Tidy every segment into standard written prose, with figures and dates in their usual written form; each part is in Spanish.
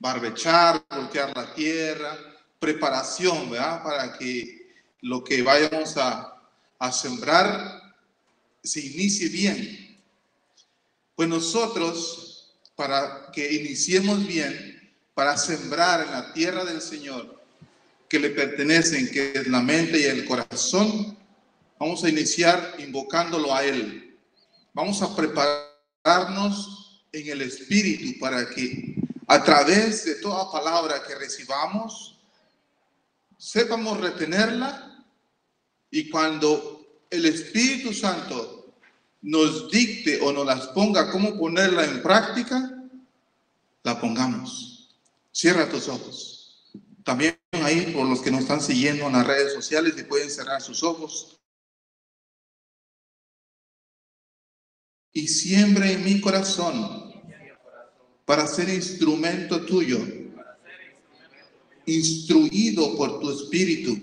barbechar, voltear la tierra, preparación, ¿verdad? Para que lo que vayamos a sembrar se inicie bien. Pues nosotros, para que iniciemos bien, para sembrar en la tierra del Señor, que le pertenecen, que es la mente y el corazón, vamos a iniciar invocándolo a Él. Vamos a prepararnos en el Espíritu para que a través de toda palabra que recibamos, sepamos retenerla, y cuando el Espíritu Santo nos dicte o nos las ponga cómo ponerla en práctica, la pongamos. Cierra tus ojos. También ahí, por los que nos están siguiendo en las redes sociales, y pueden cerrar sus ojos. Y siembra en mi corazón para ser instrumento tuyo, instruido por tu Espíritu,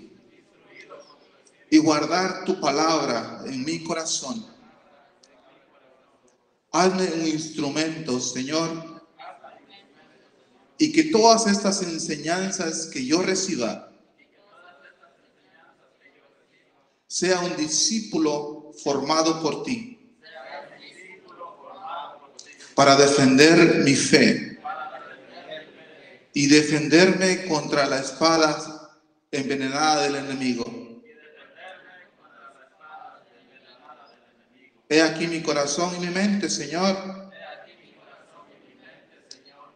y guardar tu palabra en mi corazón. Hazme un instrumento, Señor, y que todas estas enseñanzas que yo reciba sea un discípulo formado por ti, para defender mi fe y defenderme contra la espada envenenada del enemigo. He aquí mi corazón y mi mente, Señor.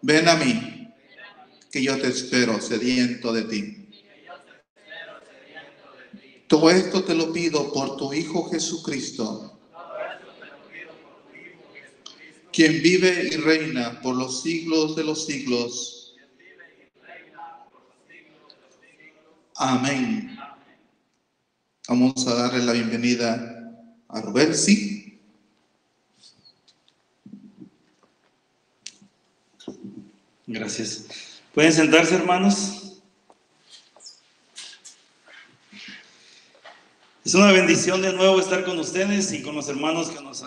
Ven a mí, que yo te espero sediento de ti. Todo esto te lo pido por tu Hijo Jesucristo, quien vive y reina por los siglos de los siglos. Amén. Vamos a darle la bienvenida a Rubén, sí. Gracias. ¿Pueden sentarse, hermanos? Es una bendición de nuevo estar con ustedes y con los hermanos que nos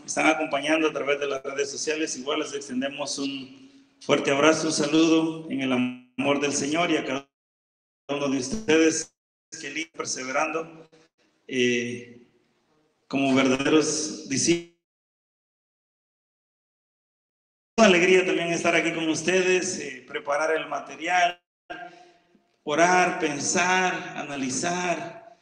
están acompañando a través de las redes sociales. Igual les extendemos un fuerte abrazo, un saludo en el amor del Señor, y a cada uno de ustedes que siguen perseverando como verdaderos discípulos. Una alegría también estar aquí con ustedes, preparar el material, orar, pensar, analizar,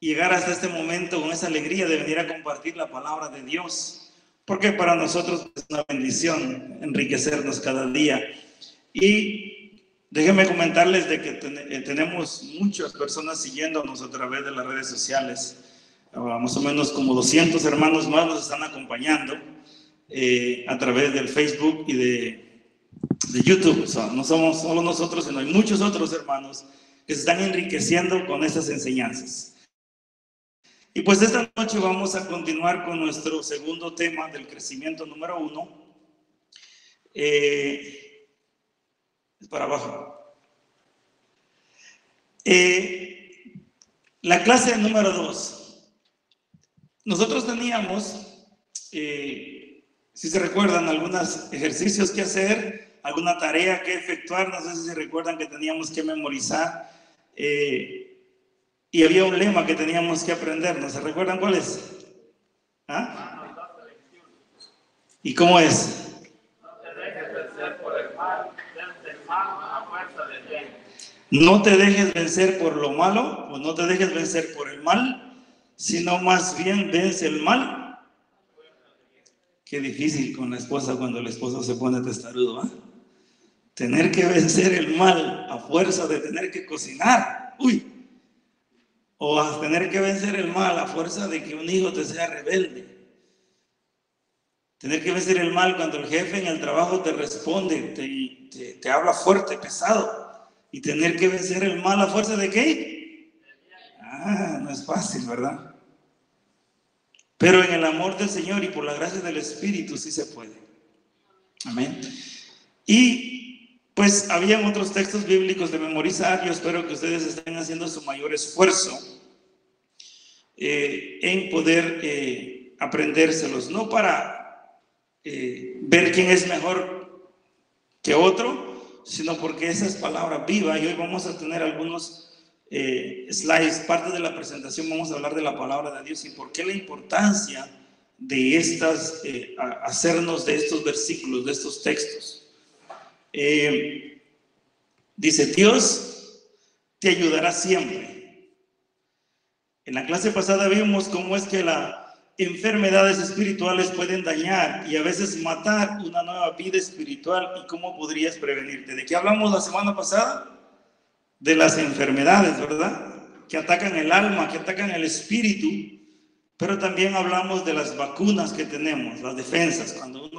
llegar hasta este momento con esa alegría de venir a compartir la palabra de Dios, porque para nosotros es una bendición enriquecernos cada día. Y déjenme comentarles de que tenemos muchas personas siguiéndonos a través de las redes sociales. Más o menos como 200 hermanos más nos están acompañando a través del Facebook y de YouTube. O sea, no somos solo nosotros, sino hay muchos otros hermanos que se están enriqueciendo con estas enseñanzas. Y pues esta noche vamos a continuar con nuestro segundo tema del crecimiento número 1. Es para abajo. La clase número 2. Nosotros teníamos, si se recuerdan, algunos ejercicios que hacer, alguna tarea que efectuar. No sé si se recuerdan que teníamos que memorizar. Y había un lema que teníamos que aprender. ¿No se recuerdan cuál es? ¿Ah? ¿Y cómo es? No te dejes vencer por lo malo, o no te dejes vencer por el mal, sino más bien vence el mal. Qué difícil con la esposa cuando el esposo se pone testarudo, ¿eh? Tener que vencer el mal a fuerza de tener que cocinar. ¡Uy! O a tener que vencer el mal a fuerza de que un hijo te sea rebelde. Tener que vencer el mal cuando el jefe en el trabajo te responde, te habla fuerte, pesado. Y tener que vencer el mal a fuerza de ¿qué? No es fácil, ¿verdad? Pero en el amor del Señor y por la gracia del Espíritu sí se puede. Amén. Y pues habían otros textos bíblicos de memorizar. Yo espero que ustedes estén haciendo su mayor esfuerzo en poder aprendérselos, no para ver quién es mejor que otro, sino porque esa es palabra viva. Y hoy vamos a tener algunos slides, parte de la presentación vamos a hablar de la palabra de Dios y por qué la importancia de estas, hacernos de estos versículos, de estos textos. Dice, Dios te ayudará siempre. En la clase pasada vimos cómo es que las enfermedades espirituales pueden dañar y a veces matar una nueva vida espiritual y cómo podrías prevenirte. ¿De qué hablamos la semana pasada? De las enfermedades, ¿verdad? Que atacan el alma, que atacan el espíritu, pero también hablamos de las vacunas que tenemos, las defensas. Cuando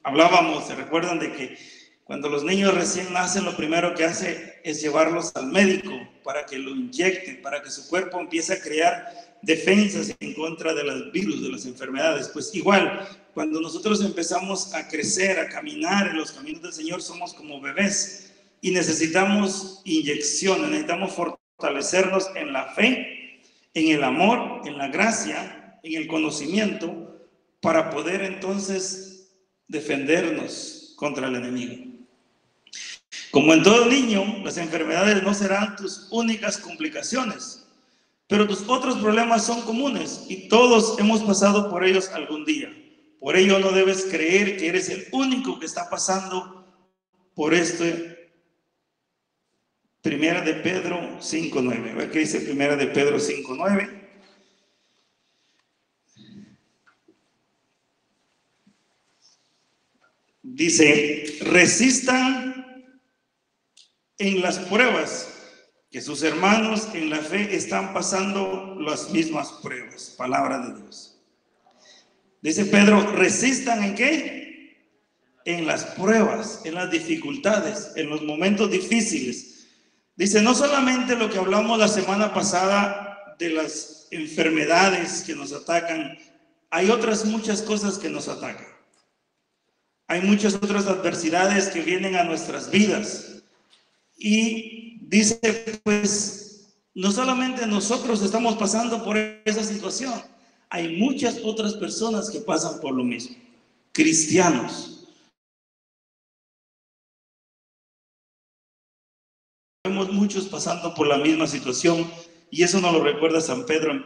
hablábamos, ¿se recuerdan de que cuando los niños recién nacen, lo primero que hace es llevarlos al médico para que lo inyecten, para que su cuerpo empiece a crear defensas en contra de los virus, de las enfermedades? Pues igual, cuando nosotros empezamos a crecer, a caminar en los caminos del Señor, somos como bebés y necesitamos inyecciones, necesitamos fortalecernos en la fe, en el amor, en la gracia, en el conocimiento, para poder entonces defendernos contra el enemigo. Como en todo niño, las enfermedades no serán tus únicas complicaciones, pero tus otros problemas son comunes y todos hemos pasado por ellos algún día. Por ello no debes creer que eres el único que está pasando por Primera de Pedro 5:9. A ver qué dice Primera de Pedro 5:9. Dice, resistan en las pruebas, que sus hermanos en la fe están pasando las mismas pruebas. Palabra de Dios. Dice Pedro, resistan ¿en qué? En las pruebas, en las dificultades, en los momentos difíciles. Dice, no solamente lo que hablamos la semana pasada de las enfermedades que nos atacan, hay otras muchas cosas que nos atacan. Hay muchas otras adversidades que vienen a nuestras vidas. Y dice, pues, no solamente nosotros estamos pasando por esa situación, hay muchas otras personas que pasan por lo mismo. Cristianos. Vemos muchos pasando por la misma situación y eso nos lo recuerda San Pedro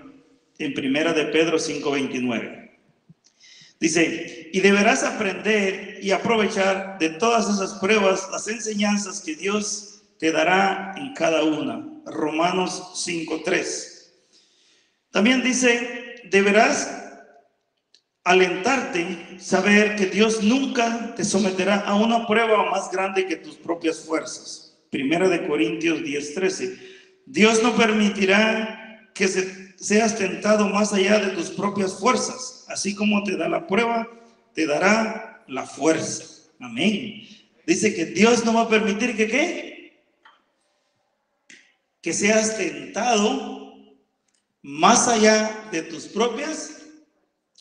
en Primera de Pedro 5:29. Dice, y deberás aprender y aprovechar de todas esas pruebas las enseñanzas que Dios te dará en cada una. Romanos 5:3. También dice, deberás alentarte, saber que Dios nunca te someterá a una prueba más grande que tus propias fuerzas. Primera de Corintios 10:13. Dios no permitirá que seas tentado más allá de tus propias fuerzas. Así como te da la prueba, te dará la fuerza. Amén. Dice que Dios no va a permitir que ¿qué? Que seas tentado más allá de tus propias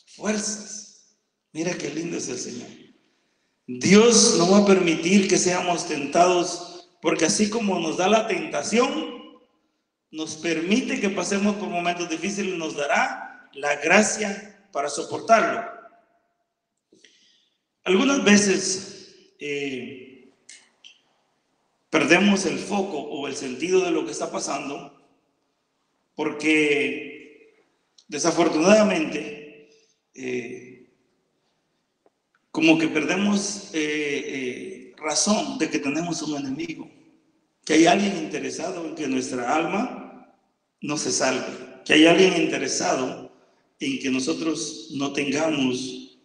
fuerzas. Mira qué lindo es el Señor. Dios no va a permitir que seamos tentados, porque así como nos da la tentación, nos permite que pasemos por momentos difíciles y nos dará la gracia para soportarlo. Algunas veces perdemos el foco o el sentido de lo que está pasando porque desafortunadamente como que perdemos razón de que tenemos un enemigo, que hay alguien interesado en que nuestra alma no se salve, que hay alguien interesado en que nosotros no tengamos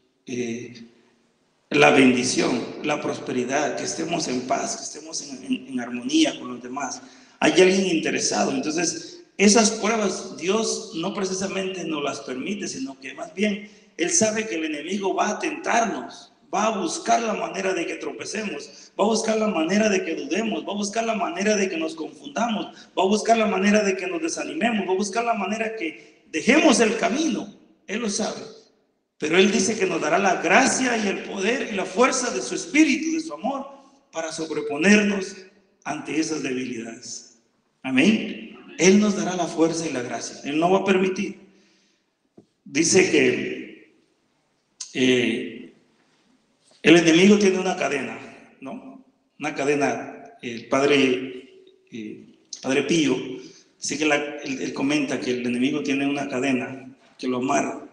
la bendición, la prosperidad, que estemos en paz, que estemos en armonía con los demás. Hay alguien interesado. Entonces, esas pruebas Dios no precisamente nos las permite, sino que más bien Él sabe que el enemigo va a tentarnos, va a buscar la manera de que tropecemos, va a buscar la manera de que dudemos, va a buscar la manera de que nos confundamos, va a buscar la manera de que nos desanimemos, va a buscar la manera que dejemos el camino. Él lo sabe. Pero Él dice que nos dará la gracia y el poder y la fuerza de su espíritu, de su amor, para sobreponernos ante esas debilidades. Amén. Él nos dará la fuerza y la gracia. Él no va a permitir. Dice que el enemigo tiene una cadena, ¿no? Una cadena el padre Pío, dice que él comenta que el enemigo tiene una cadena que lo amarra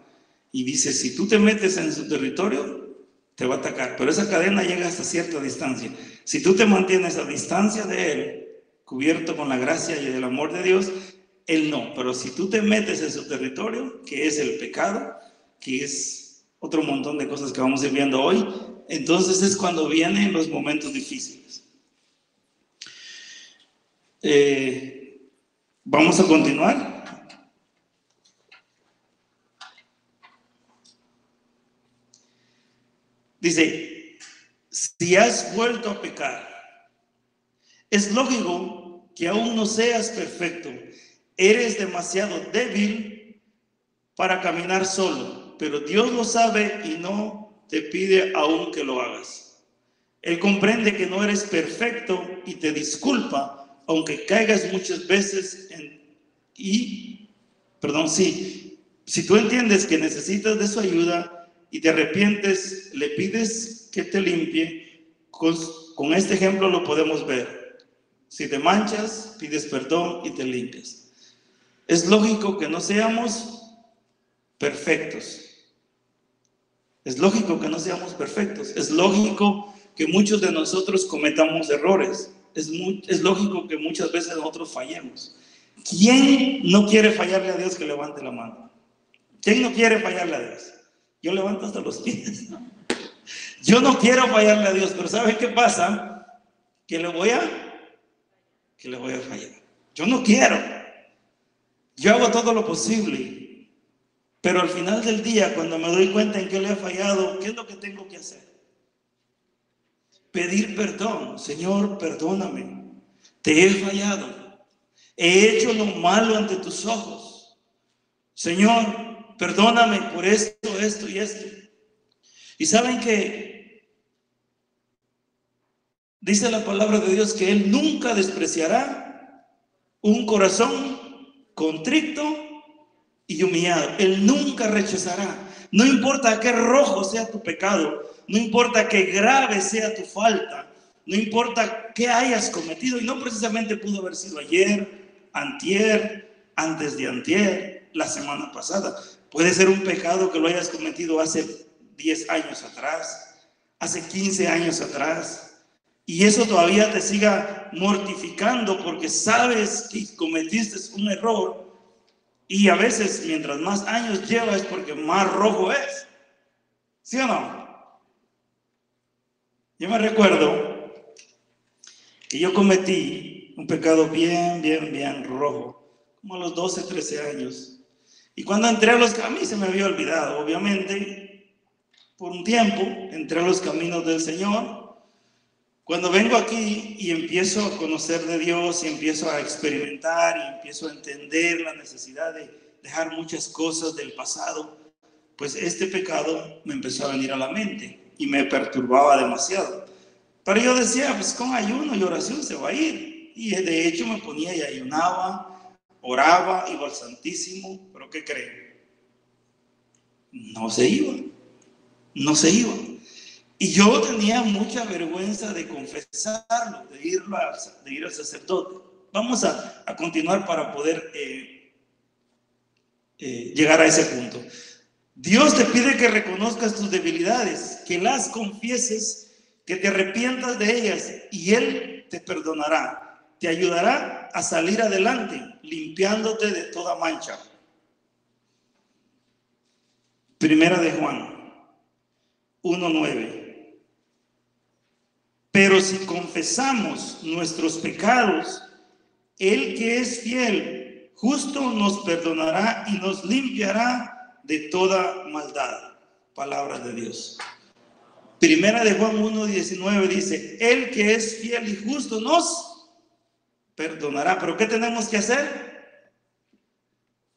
y dice, si tú te metes en su territorio, te va a atacar, pero esa cadena llega hasta cierta distancia. Si tú te mantienes a distancia de él, cubierto con la gracia y el amor de Dios, él no. Pero si tú te metes en su territorio, que es el pecado, que es otro montón de cosas que vamos a ir viendo hoy, entonces es cuando vienen los momentos difíciles. Vamos a continuar. Dice, si has vuelto a pecar, es lógico que aún no seas perfecto. Eres demasiado débil para caminar solo, pero Dios lo sabe y no te pide aún que lo hagas. Él comprende que no eres perfecto y te disculpa, aunque caigas muchas veces si tú entiendes que necesitas de su ayuda y te arrepientes, le pides que te limpie. Con este ejemplo lo podemos ver. Si te manchas, pides perdón y te limpias. Es lógico que no seamos perfectos. Es lógico que no seamos perfectos. Es lógico que muchos de nosotros cometamos errores. Es lógico que muchas veces nosotros fallemos. ¿Quién no quiere fallarle a Dios? Que levante la mano. ¿Quién no quiere fallarle a Dios? Yo levanto hasta los pies. Yo no quiero fallarle a Dios, pero ¿sabe qué pasa? Que le voy a fallar. Yo no quiero. Yo hago todo lo posible. Pero al final del día, cuando me doy cuenta en que le he fallado, ¿qué es lo que tengo que hacer? Pedir perdón. Señor, perdóname. Te he fallado. He hecho lo malo ante tus ojos. Señor, perdóname por esto, esto y esto. Y saben que dice la palabra de Dios que Él nunca despreciará un corazón contrito y humillado. Él nunca rechazará. No importa qué rojo sea tu pecado, no importa qué grave sea tu falta, no importa qué hayas cometido, y no precisamente pudo haber sido ayer, antier, antes de antier, la semana pasada. Puede ser un pecado que lo hayas cometido hace 10 años atrás, hace 15 años atrás, y eso todavía te siga mortificando porque sabes que cometiste un error. Y a veces, mientras más años lleva, es porque más rojo es. ¿Sí o no? Yo me recuerdo que yo cometí un pecado bien rojo, como a los 12, 13 años. Y cuando entré a a mí se me había olvidado, obviamente, por un tiempo, entré a los caminos del Señor. Cuando vengo aquí y empiezo a conocer de Dios y empiezo a experimentar y empiezo a entender la necesidad de dejar muchas cosas del pasado, pues este pecado me empezó a venir a la mente y me perturbaba demasiado. Pero yo decía, pues con ayuno y oración se va a ir. Y de hecho me ponía y ayunaba, oraba, iba al Santísimo, pero ¿qué creen? No se iba. Y yo tenía mucha vergüenza de confesarlo, de ir al sacerdote. Vamos a continuar para poder llegar a ese punto. Dios te pide que reconozcas tus debilidades, que las confieses, que te arrepientas de ellas y Él te perdonará. Te ayudará a salir adelante, limpiándote de toda mancha. Primera de Juan 1:9. Pero si confesamos nuestros pecados, Él que es fiel, justo nos perdonará y nos limpiará de toda maldad. Palabra de Dios. Primera de Juan 1:19 dice, Él que es fiel y justo nos perdonará. ¿Pero qué tenemos que hacer?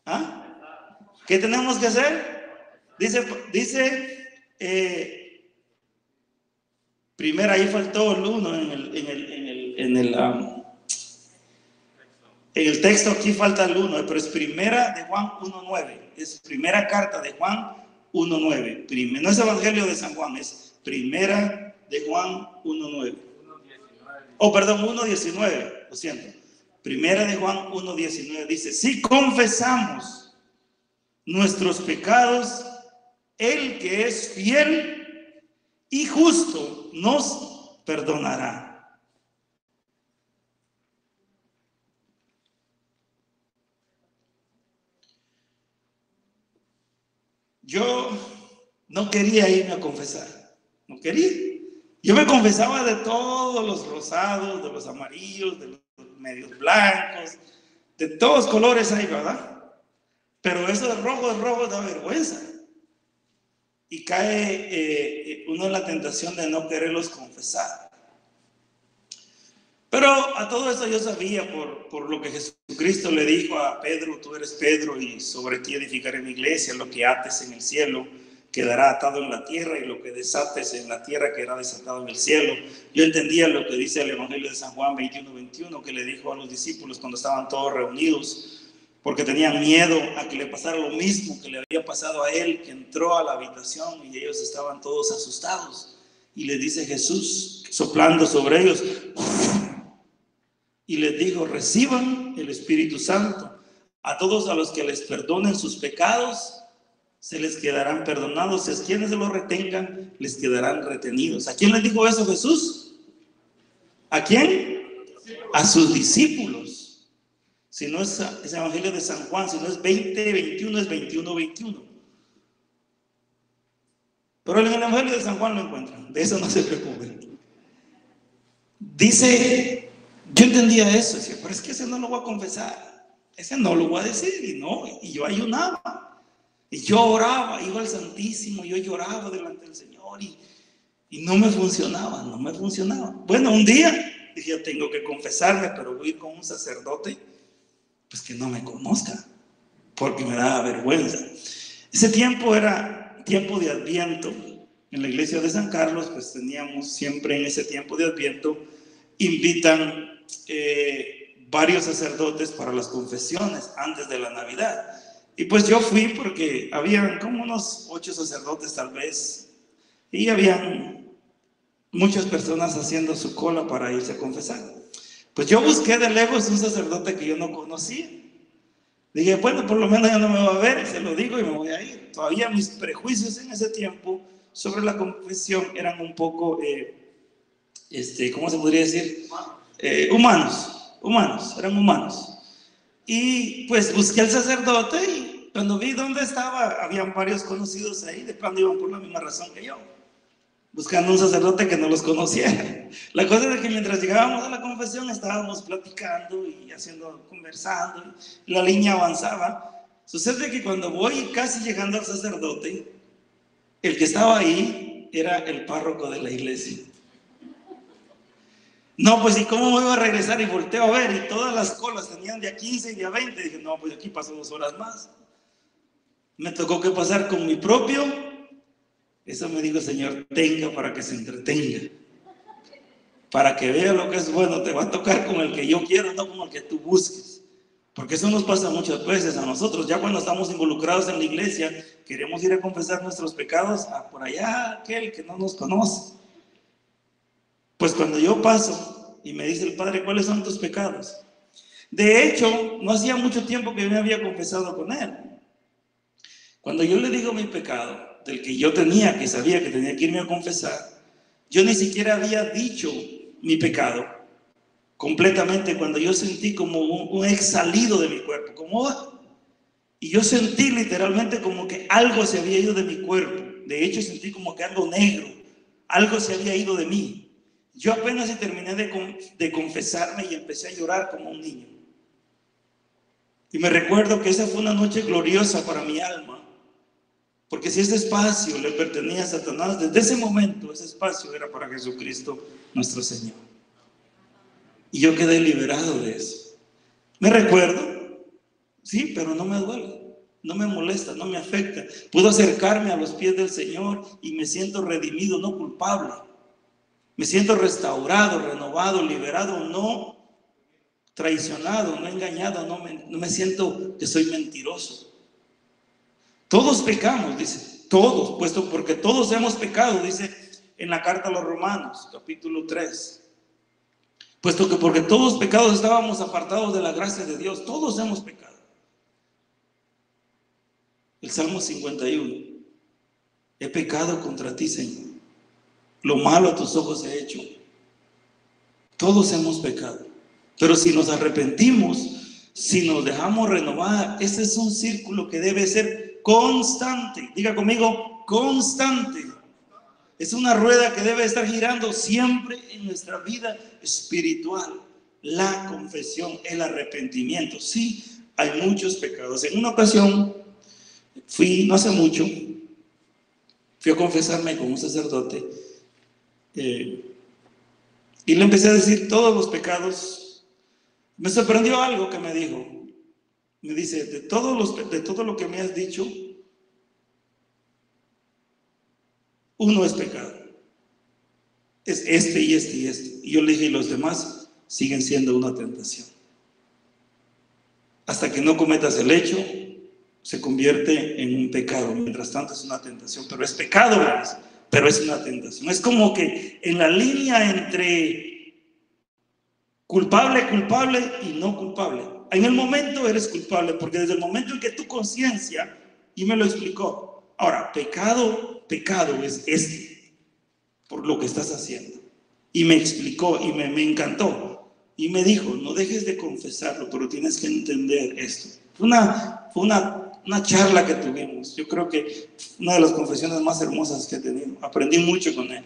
¿Ah? ¿Qué tenemos que hacer? Dice primera, ahí faltó el 1 en el texto, aquí falta el 1, pero es primera de Juan 1:9, es primera carta de Juan 1:9, no es Evangelio de San Juan, es primera de Juan 1:9. perdón, 1:19, lo siento. Primera de Juan 1:19 dice, si confesamos nuestros pecados, el que es fiel y justo nos perdonará. Yo no quería irme a confesar, no quería. Yo me confesaba de todos los rosados, de los amarillos, de los medios blancos, de todos colores hay, ¿verdad? Pero eso de rojo da vergüenza. Y cae uno en la tentación de no quererlos confesar. Pero a todo eso yo sabía por lo que Jesucristo le dijo a Pedro, tú eres Pedro y sobre ti edificaré mi iglesia, lo que ates en el cielo quedará atado en la tierra y lo que desates en la tierra quedará desatado en el cielo. Yo entendía lo que dice el Evangelio de San Juan 21:21, que le dijo a los discípulos cuando estaban todos reunidos, porque tenían miedo a que le pasara lo mismo que le había pasado a él, que entró a la habitación y ellos estaban todos asustados. Y les dice Jesús, soplando sobre ellos, y les dijo, reciban el Espíritu Santo. A todos a los que les perdonen sus pecados, se les quedarán perdonados. Si a quienes se los retengan, les quedarán retenidos. ¿A quién les dijo eso Jesús? ¿A quién? A sus discípulos. Si no es ese Evangelio de San Juan, si no es 20:21, es 21:21. Pero en el Evangelio de San Juan lo encuentran. De eso no se preocupen. Dice... Yo entendía eso, decía, pero es que ese no lo voy a confesar, ese no lo voy a decir, y yo ayunaba, y yo oraba, iba al Santísimo, yo lloraba delante del Señor, y no me funcionaba. Bueno, un día dije, yo tengo que confesarme, pero voy a ir con un sacerdote, pues que no me conozca, porque me daba vergüenza. Ese tiempo era tiempo de Adviento, en la iglesia de San Carlos, pues teníamos siempre en ese tiempo de Adviento, invitan varios sacerdotes para las confesiones antes de la Navidad. Y pues yo fui porque habían como unos 8 sacerdotes tal vez, y habían muchas personas haciendo su cola para irse a confesar. Pues yo busqué de lejos un sacerdote que yo no conocía. Dije, bueno, por lo menos ya no me va a ver, se lo digo y me voy a ir. Todavía mis prejuicios en ese tiempo sobre la confesión eran un poco, ¿cómo se podría decir? Eran humanos. Y pues busqué al sacerdote y cuando vi dónde estaba, habían varios conocidos ahí, de plano iban por la misma razón que yo, buscando un sacerdote que no los conociera. La cosa es que mientras llegábamos a la confesión estábamos platicando y conversando, y la línea avanzaba. Sucede que cuando voy casi llegando al sacerdote, el que estaba ahí era el párroco de la iglesia. No, pues ¿y cómo me iba a regresar? Y volteo a ver y todas las colas tenían de a 15 y de a 20. Dije, no, pues aquí paso 2 horas más. Me tocó que pasar con mi propio. Eso me dijo el Señor, tenga para que se entretenga. Para que vea lo que es bueno, te va a tocar con el que yo quiero, no con el que tú busques. Porque eso nos pasa muchas veces a nosotros. Ya cuando estamos involucrados en la iglesia, queremos ir a confesar nuestros pecados a por allá aquel que no nos conoce. Pues cuando yo paso y me dice el Padre, ¿cuáles son tus pecados? De hecho, no hacía mucho tiempo que yo me había confesado con él. Cuando yo le digo mi pecado, del que yo que sabía que tenía que irme a confesar, yo ni siquiera había dicho mi pecado completamente cuando yo sentí como un exhalido de mi cuerpo, y yo sentí literalmente como que algo se había ido de mi cuerpo. De hecho, sentí como que algo negro, algo se había ido de mí. Yo apenas terminé de confesarme y empecé a llorar como un niño. Y me recuerdo que esa fue una noche gloriosa para mi alma, porque si ese espacio le pertenecía a Satanás, desde ese momento ese espacio era para Jesucristo nuestro Señor. Y yo quedé liberado de eso. Me recuerdo, sí, pero no me duele, no me molesta, no me afecta. Puedo acercarme a los pies del Señor y me siento redimido, no culpable. Me siento restaurado, renovado, liberado, no traicionado, no engañado, no me siento que soy mentiroso. Todos pecamos, dice, todos, puesto porque todos hemos pecado, dice en la carta a los Romanos, capítulo 3. puesto que porque todos pecados estábamos apartados de la gracia de Dios. Todos hemos pecado. El Salmo 51. He pecado contra ti, Señor. Lo malo a tus ojos he hecho. Todos hemos pecado. Pero si nos arrepentimos, si nos dejamos renovar, ese es un círculo que debe ser constante. Diga conmigo, constante. Es una rueda que debe estar girando siempre en nuestra vida espiritual. La confesión, el arrepentimiento. Sí, hay muchos pecados. En una ocasión, no hace mucho, fui a confesarme con un sacerdote y le empecé a decir todos los pecados. Me sorprendió algo que me dijo. Me dice, de todo lo que me has dicho, uno es pecado. Es este y este y este. Y yo le dije, y los demás siguen siendo una tentación. Hasta que no cometas el hecho, se convierte en un pecado. Mientras tanto es una tentación, pero es pecado, ¿verdad? Pero es una tentación. Es como que en la línea entre culpable y no culpable. En el momento eres culpable, porque desde el momento en que tu conciencia, y me lo explicó. Ahora, pecado es este, por lo que estás haciendo. Y me explicó y me encantó. Y me dijo, no dejes de confesarlo, pero tienes que entender esto. Fue una charla que tuvimos. Yo creo que una de las confesiones más hermosas que he tenido. Aprendí mucho con él.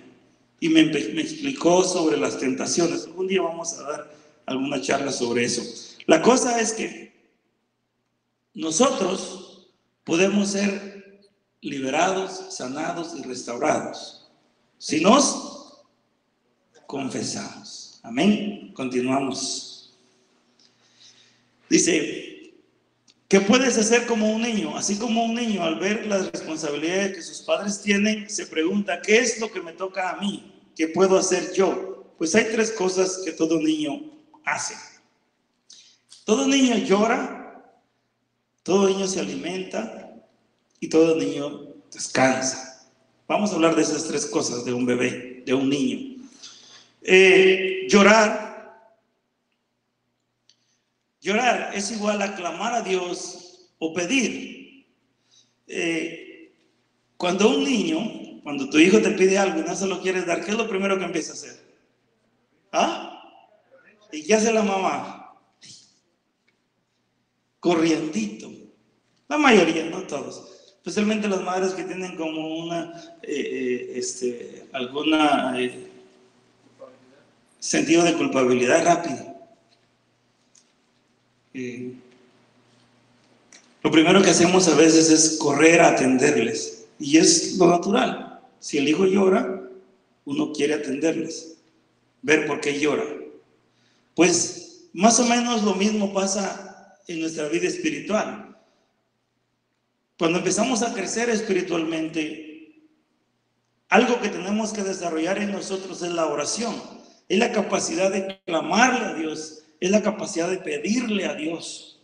Y me explicó sobre las tentaciones. Algún día vamos a dar alguna charla sobre eso. La cosa es que nosotros podemos ser liberados, sanados y restaurados si nos confesamos. Amén. Continuamos. Dice, ¿qué puedes hacer como un niño? Así como un niño al ver las responsabilidades que sus padres tienen, se pregunta, ¿qué es lo que me toca a mí? ¿Qué puedo hacer yo? Pues hay 3 cosas que todo niño hace. Todo niño llora, todo niño se alimenta y todo niño descansa. Vamos a hablar de esas 3 cosas de un bebé, de un niño. Llorar es igual a clamar a Dios o pedir. Cuando tu hijo te pide algo y no se lo quieres dar, ¿qué es lo primero que empieza a hacer? ¿Y qué hace la mamá? Corriendito. La mayoría, no todos. Especialmente las madres que tienen como alguna sentido de culpabilidad rápido. Lo primero que hacemos a veces es correr a atenderles. Y es lo natural. Si el hijo llora, uno quiere atenderles. Ver por qué llora. Pues más o menos lo mismo pasa en nuestra vida espiritual. Cuando empezamos a crecer espiritualmente, algo que tenemos que desarrollar en nosotros es la oración. Es la capacidad de clamarle a Dios. Es la capacidad de pedirle a Dios.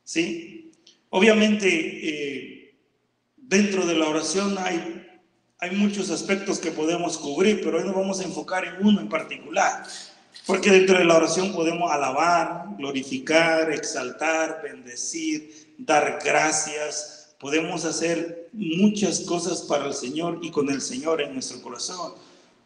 ¿Sí? Obviamente, dentro de la oración hay muchos aspectos que podemos cubrir, pero hoy nos vamos a enfocar en uno en particular. Porque dentro de la oración podemos alabar, glorificar, exaltar, bendecir, dar gracias. Podemos hacer muchas cosas para el Señor y con el Señor en nuestro corazón.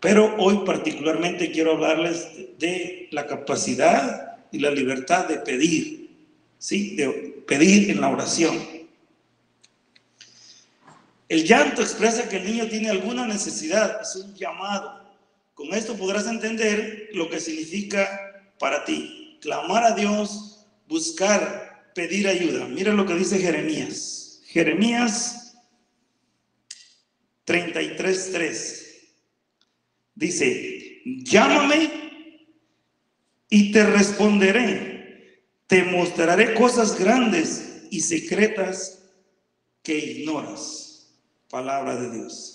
Pero hoy particularmente quiero hablarles de la capacidad y la libertad de pedir. ¿Sí? De pedir en la oración. El llanto expresa que el niño tiene alguna necesidad, es un llamado. Con esto podrás entender lo que significa para ti. Clamar a Dios, buscar, pedir ayuda. Mira lo que dice Jeremías. Jeremías 33:3. Dice, llámame y te responderé. Te mostraré cosas grandes y secretas que ignoras. Palabra de Dios.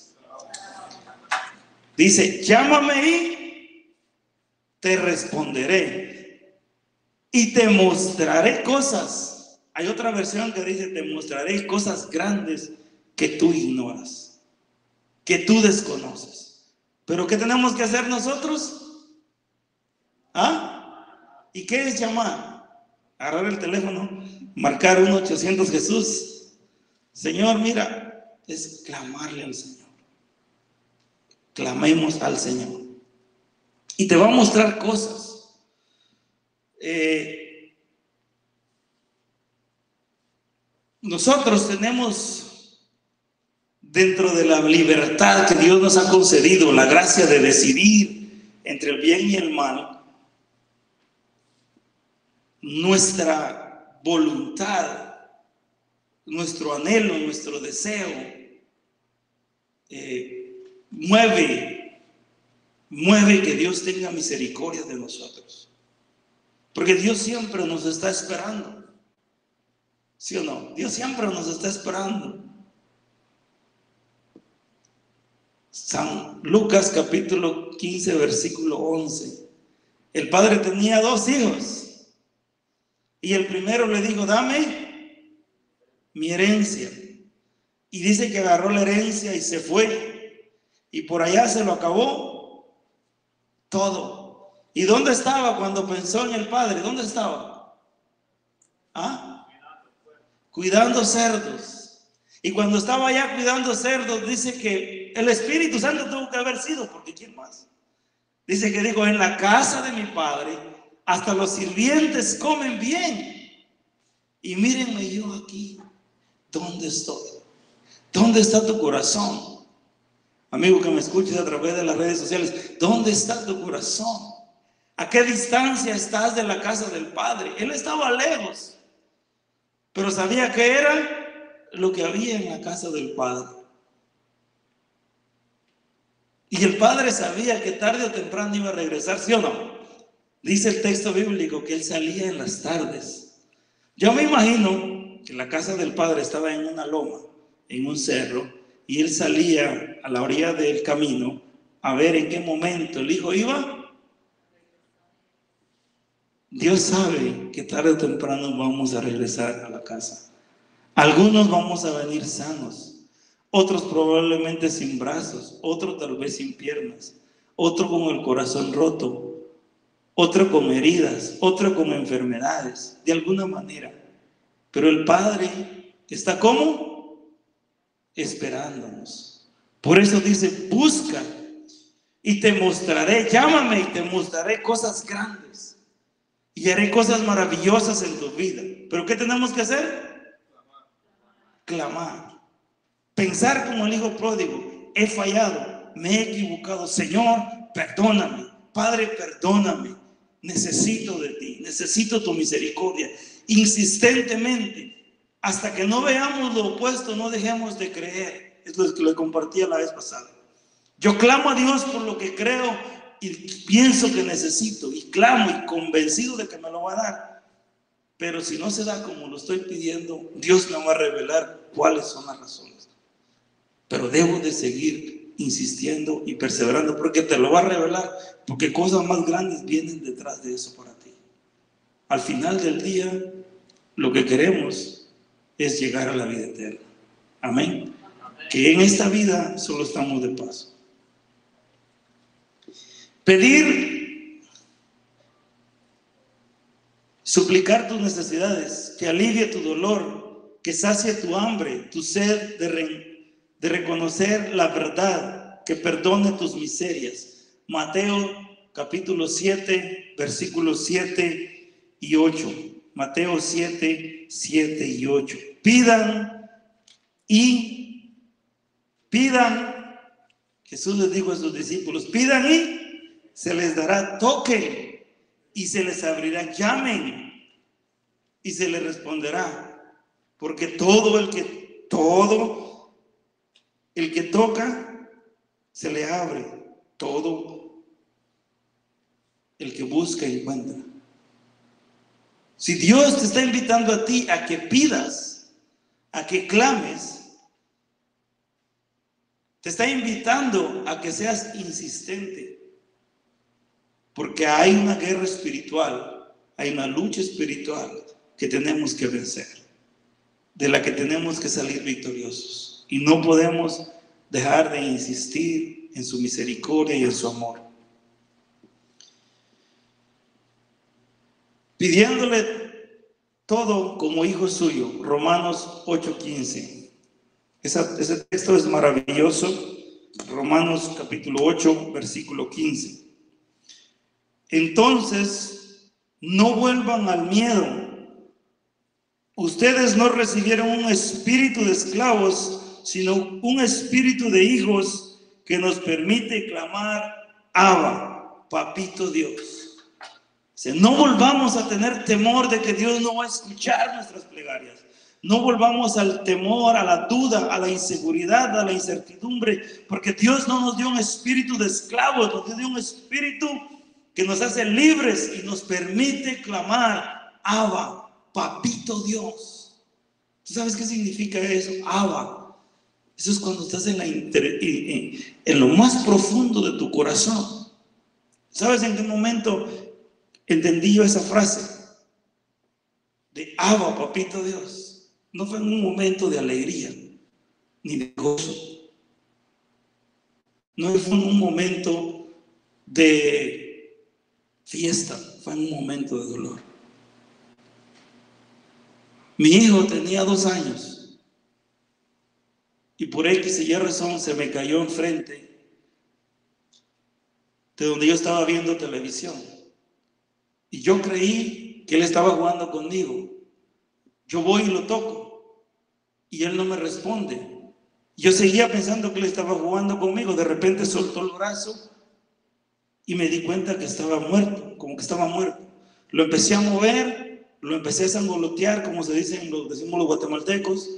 Dice, llámame y te responderé y te mostraré cosas. Hay otra versión que dice, te mostraré cosas grandes que tú ignoras, que tú desconoces. ¿Pero qué tenemos que hacer nosotros? ¿Y qué es llamar? Agarrar el teléfono, marcar 1-800 Jesús. Señor, mira, es clamarle al Señor. Clamemos al Señor. Y te va a mostrar cosas. Nosotros tenemos, dentro de la libertad que Dios nos ha concedido, la gracia de decidir entre el bien y el mal, nuestra voluntad, nuestro anhelo, nuestro deseo, mueve que Dios tenga misericordia de nosotros. Porque Dios siempre nos está esperando. ¿Sí o no? Dios siempre nos está esperando. San Lucas capítulo 15 versículo 11. El padre tenía 2 hijos. Y el primero le dijo, dame mi herencia. Y dice que agarró la herencia y se fue. Y por allá se lo acabó todo. ¿Y dónde estaba cuando pensó en el padre? ¿Dónde estaba? ¿Ah? Cuidando cerdos. Y cuando estaba allá cuidando cerdos, dice que el Espíritu Santo tuvo que haber sido, porque ¿quién más? Dice que dijo, en la casa de mi padre, hasta los sirvientes comen bien. Y mírenme yo aquí, ¿dónde estoy? ¿Dónde está tu corazón? Amigo que me escuches a través de las redes sociales, ¿dónde está tu corazón? ¿A qué distancia estás de la casa del Padre? Él estaba lejos, pero sabía que era lo que había en la casa del Padre. Y el Padre sabía que tarde o temprano iba a regresar, ¿sí o no? Dice el texto bíblico que él salía en las tardes. Yo me imagino que la casa del Padre estaba en una loma, en un cerro, y él salía a la orilla del camino a ver en qué momento el hijo iba. Dios sabe que tarde o temprano vamos a regresar a la casa. Algunos vamos a venir sanos, otros probablemente sin brazos, otros tal vez sin piernas, otro con el corazón roto, otro con heridas, otro con enfermedades, de alguna manera. Pero el Padre está ¿cómo? Esperándonos. Por eso dice, busca y te mostraré, llámame y te mostraré cosas grandes. Y haré cosas maravillosas en tu vida. ¿Pero qué tenemos que hacer? Clamar. Pensar como el hijo pródigo. He fallado, me he equivocado. Señor, perdóname. Padre, perdóname. Necesito de ti, necesito tu misericordia. Insistentemente, hasta que no veamos lo opuesto, no dejemos de creer. Es lo que le compartía la vez pasada. Yo clamo a Dios por lo que creo y pienso que necesito, y clamo y convencido de que me lo va a dar. Pero si no se da como lo estoy pidiendo, Dios me va a revelar cuáles son las razones. Pero debo de seguir insistiendo y perseverando, porque te lo va a revelar, porque cosas más grandes vienen detrás de eso para ti. Al final del día, lo que queremos es llegar a la vida eterna. Amén. Que en esta vida solo estamos de paso. Pedir, suplicar tus necesidades, que alivie tu dolor, que sacie tu hambre, tu sed de reconocer la verdad, que perdone tus miserias. Mateo capítulo 7, versículos 7 y 8. Mateo 7, 7 y 8. Pidan. Jesús les dijo a sus discípulos, pidan y se les dará, toquen y se les abrirá, llamen y se les responderá, porque todo el que toca se le abre, todo el que busca encuentra. Si Dios te está invitando a ti a que pidas, a que clames, te está invitando a que seas insistente. Porque hay una guerra espiritual, hay una lucha espiritual que tenemos que vencer, de la que tenemos que salir victoriosos. Y no podemos dejar de insistir en su misericordia y en su amor. pidiéndole todo como hijo suyo. Romanos 8:15. Ese texto es maravilloso. Romanos capítulo 8, versículo 15. Entonces, no vuelvan al miedo. Ustedes no recibieron un espíritu de esclavos, sino un espíritu de hijos que nos permite clamar, Abba, Papito Dios. No volvamos a tener temor de que Dios no va a escuchar nuestras plegarias. No volvamos al temor, a la duda, a la inseguridad, a la incertidumbre, porque Dios no nos dio un espíritu de esclavos, nos dio un espíritu que nos hace libres y nos permite clamar, Abba, Papito Dios. ¿Tú sabes qué significa eso? Abba. Eso es cuando estás en lo más profundo de tu corazón. ¿Sabes en qué momento entendí yo esa frase? De Abba, Papito Dios. No fue en un momento de alegría ni de gozo. No fue en un momento de fiesta, fue en un momento de dolor. Mi hijo tenía 2 años y por X y Y razón se me cayó enfrente de donde yo estaba viendo televisión. Y yo creí que él estaba jugando conmigo. Yo voy y lo toco y él no me responde. Yo seguía pensando que él estaba jugando conmigo. De repente soltó el brazo y me di cuenta que estaba muerto, como que estaba muerto. Lo empecé a mover, lo empecé a sangolotear, como se dicen, lo decimos los guatemaltecos,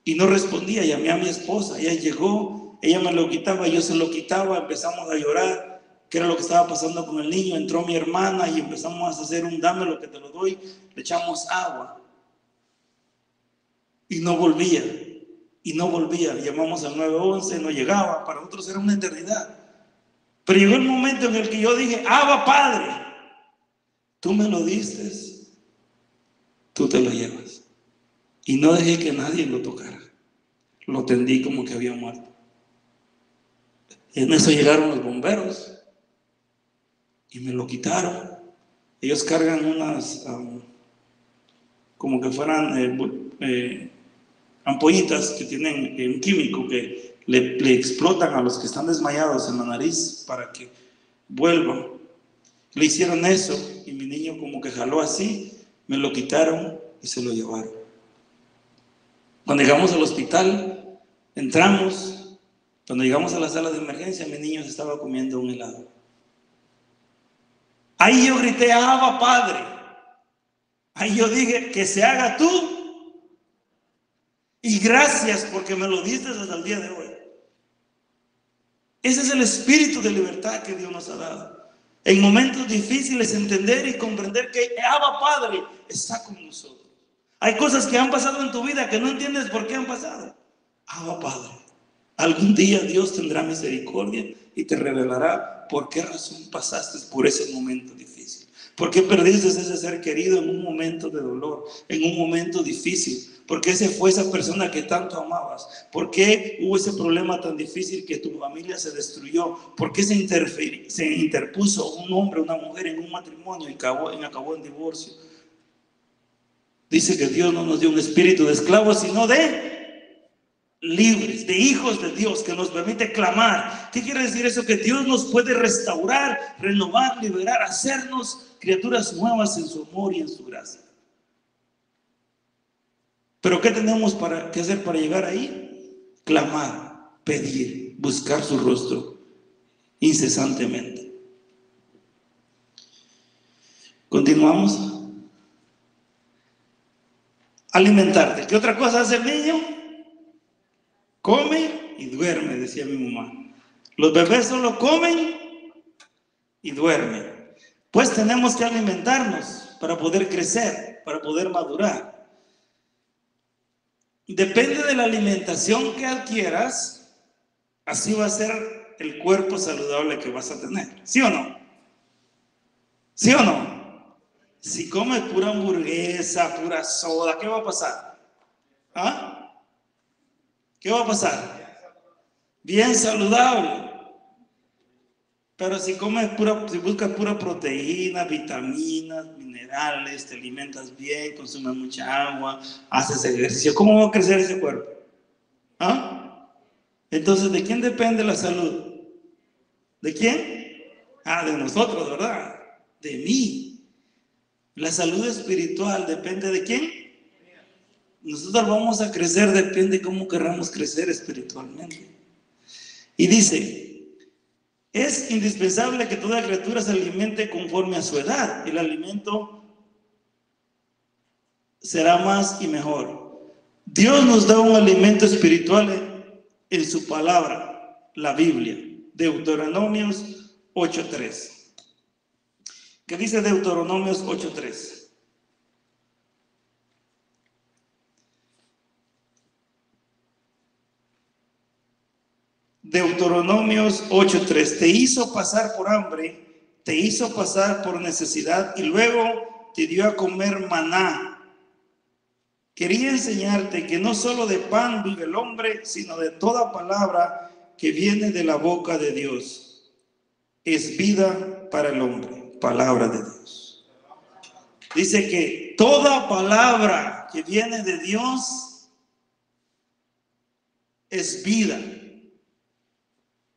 y no respondía. Llamé a mi esposa, ella llegó, ella me lo quitaba, yo se lo quitaba, empezamos a llorar, qué era lo que estaba pasando con el niño. Entró mi hermana y empezamos a hacer un dame lo que te lo doy, le echamos agua. Y no volvía, llamamos al 911, no llegaba, para nosotros era una eternidad. Pero llegó el momento en el que yo dije, Abba Padre, tú me lo diste, tú te lo llevas. Y no dejé que nadie lo tocara, lo tendí como que había muerto. Y en eso llegaron los bomberos y me lo quitaron. Ellos cargan unas, como que fueran ampollitas que tienen un químico que le explotan a los que están desmayados en la nariz para que vuelvan. Le hicieron eso y mi niño como que jaló así, me lo quitaron y se lo llevaron. Cuando llegamos al hospital, entramos. Cuando llegamos a la sala de emergencia, mi niño se estaba comiendo un helado. Ahí yo grité, Abba Padre. Ahí yo dije, que se haga tú. Y gracias porque me lo diste hasta el día de hoy. Ese es el espíritu de libertad que Dios nos ha dado. En momentos difíciles entender y comprender que Abba Padre está con nosotros. Hay cosas que han pasado en tu vida que no entiendes por qué han pasado. Abba Padre. Algún día Dios tendrá misericordia y te revelará por qué razón pasaste por ese momento difícil. ¿Por qué perdiste ese ser querido en un momento de dolor, en un momento difícil? ¿Por qué se fue esa persona que tanto amabas? ¿Por qué hubo ese problema tan difícil que tu familia se destruyó? ¿Por qué se interpuso un hombre o una mujer en un matrimonio y acabó en divorcio? Dice que Dios no nos dio un espíritu de esclavos, sino de libres, de hijos de Dios, que nos permite clamar. ¿Qué quiere decir eso? Que Dios nos puede restaurar, renovar, liberar, hacernos criaturas nuevas en su amor y en su gracia. Pero ¿qué tenemos que hacer para llegar ahí? Clamar, pedir, buscar su rostro incesantemente. Continuamos. Alimentarte. ¿Qué otra cosa hace el niño? Come y duerme, decía mi mamá. Los bebés solo comen y duermen. Pues tenemos que alimentarnos para poder crecer, para poder madurar. Depende de la alimentación que adquieras, así va a ser el cuerpo saludable que vas a tener. ¿Sí o no? ¿Sí o no? Si comes pura hamburguesa, pura soda, ¿qué va a pasar? ¿Ah? ¿Qué va a pasar? Bien saludable. Pero si buscas pura proteína, vitaminas, minerales, te alimentas bien, consumes mucha agua, haces ejercicio, ¿cómo va a crecer ese cuerpo? ¿Ah? Entonces, ¿de quién depende la salud? ¿De quién? De nosotros, ¿verdad? De mí. La salud espiritual depende de quién. Nosotros vamos a crecer, depende de cómo querramos crecer espiritualmente. Y dice, es indispensable que toda criatura se alimente conforme a su edad. El alimento será más y mejor. Dios nos da un alimento espiritual en su palabra, la Biblia. Deuteronomios 8:3. ¿Qué dice Deuteronomios 8:3? Deuteronomios 8:3. Te hizo pasar por hambre, te hizo pasar por necesidad y luego te dio a comer maná. Quería enseñarte que no solo de pan vive el hombre, sino de toda palabra que viene de la boca de Dios. Es vida para el hombre, palabra de Dios. Dice que toda palabra que viene de Dios es vida.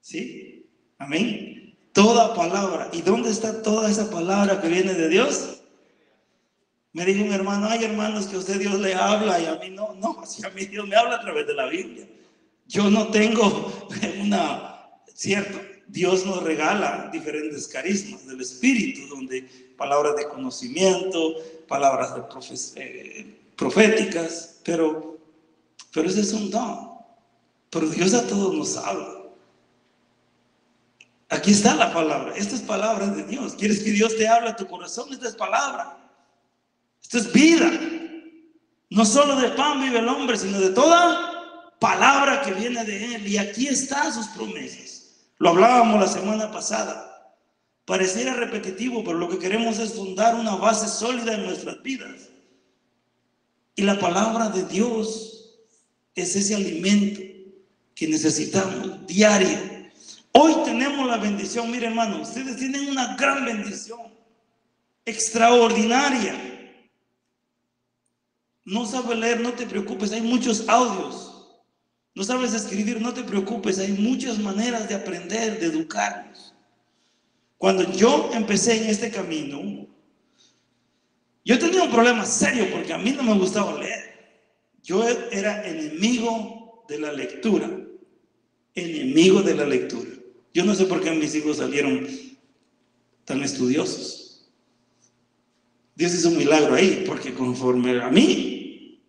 ¿Sí? Amén. Toda palabra. ¿Y dónde está toda esa palabra que viene de Dios? Me dijo un hermano, hay hermanos que a usted Dios le habla y a mí no. No, si a mí Dios me habla a través de la Biblia. Yo no tengo cierto, Dios nos regala diferentes carismas del Espíritu, donde palabras de conocimiento, palabras proféticas, pero ese es un don. Pero Dios a todos nos habla. Aquí está la palabra. Esta es palabra de Dios. ¿Quieres que Dios te hable a tu corazón? Esta es palabra. Esto es vida. No solo de pan vive el hombre, sino de toda palabra que viene de Él. Y aquí están sus promesas. Lo hablábamos la semana pasada. Pareciera repetitivo, pero lo que queremos es fundar una base sólida en nuestras vidas. Y la palabra de Dios es ese alimento que necesitamos diario. Hoy tenemos la bendición, miren hermano, ustedes tienen una gran bendición, extraordinaria. No sabes leer, no te preocupes, hay muchos audios. No sabes escribir, no te preocupes, hay muchas maneras de aprender, de educarnos. Cuando yo empecé en este camino, yo tenía un problema serio porque a mí no me gustaba leer. Yo era enemigo de la lectura, enemigo de la lectura. Yo no sé por qué mis hijos salieron tan estudiosos. Dios hizo un milagro ahí, porque conforme a mí.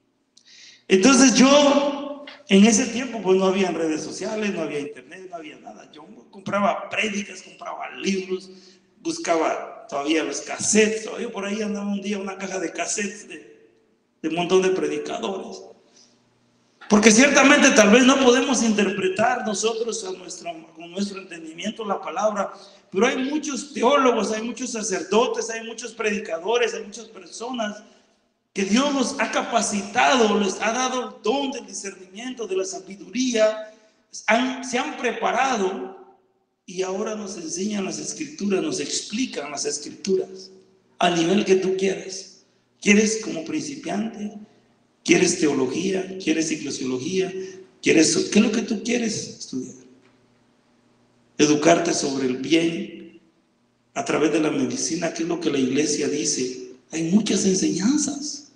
Entonces yo, en ese tiempo, pues no había redes sociales, no había internet, no había nada. Yo compraba prédicas, compraba libros, buscaba todavía los cassettes. Todavía por ahí andaba un día una caja de cassettes de un montón de predicadores. Porque ciertamente tal vez no podemos interpretar nosotros con nuestro entendimiento la palabra, pero hay muchos teólogos, hay muchos sacerdotes, hay muchos predicadores, hay muchas personas que Dios los ha capacitado, les ha dado el don del discernimiento, de la sabiduría, se han preparado y ahora nos enseñan las escrituras, nos explican las escrituras al nivel que tú quieras. ¿Quieres como principiante? ¿Quieres teología? ¿Quieres eclesiología? ¿Qué es lo que tú quieres estudiar? Educarte sobre el bien a través de la medicina, ¿qué es lo que la iglesia dice? Hay muchas enseñanzas.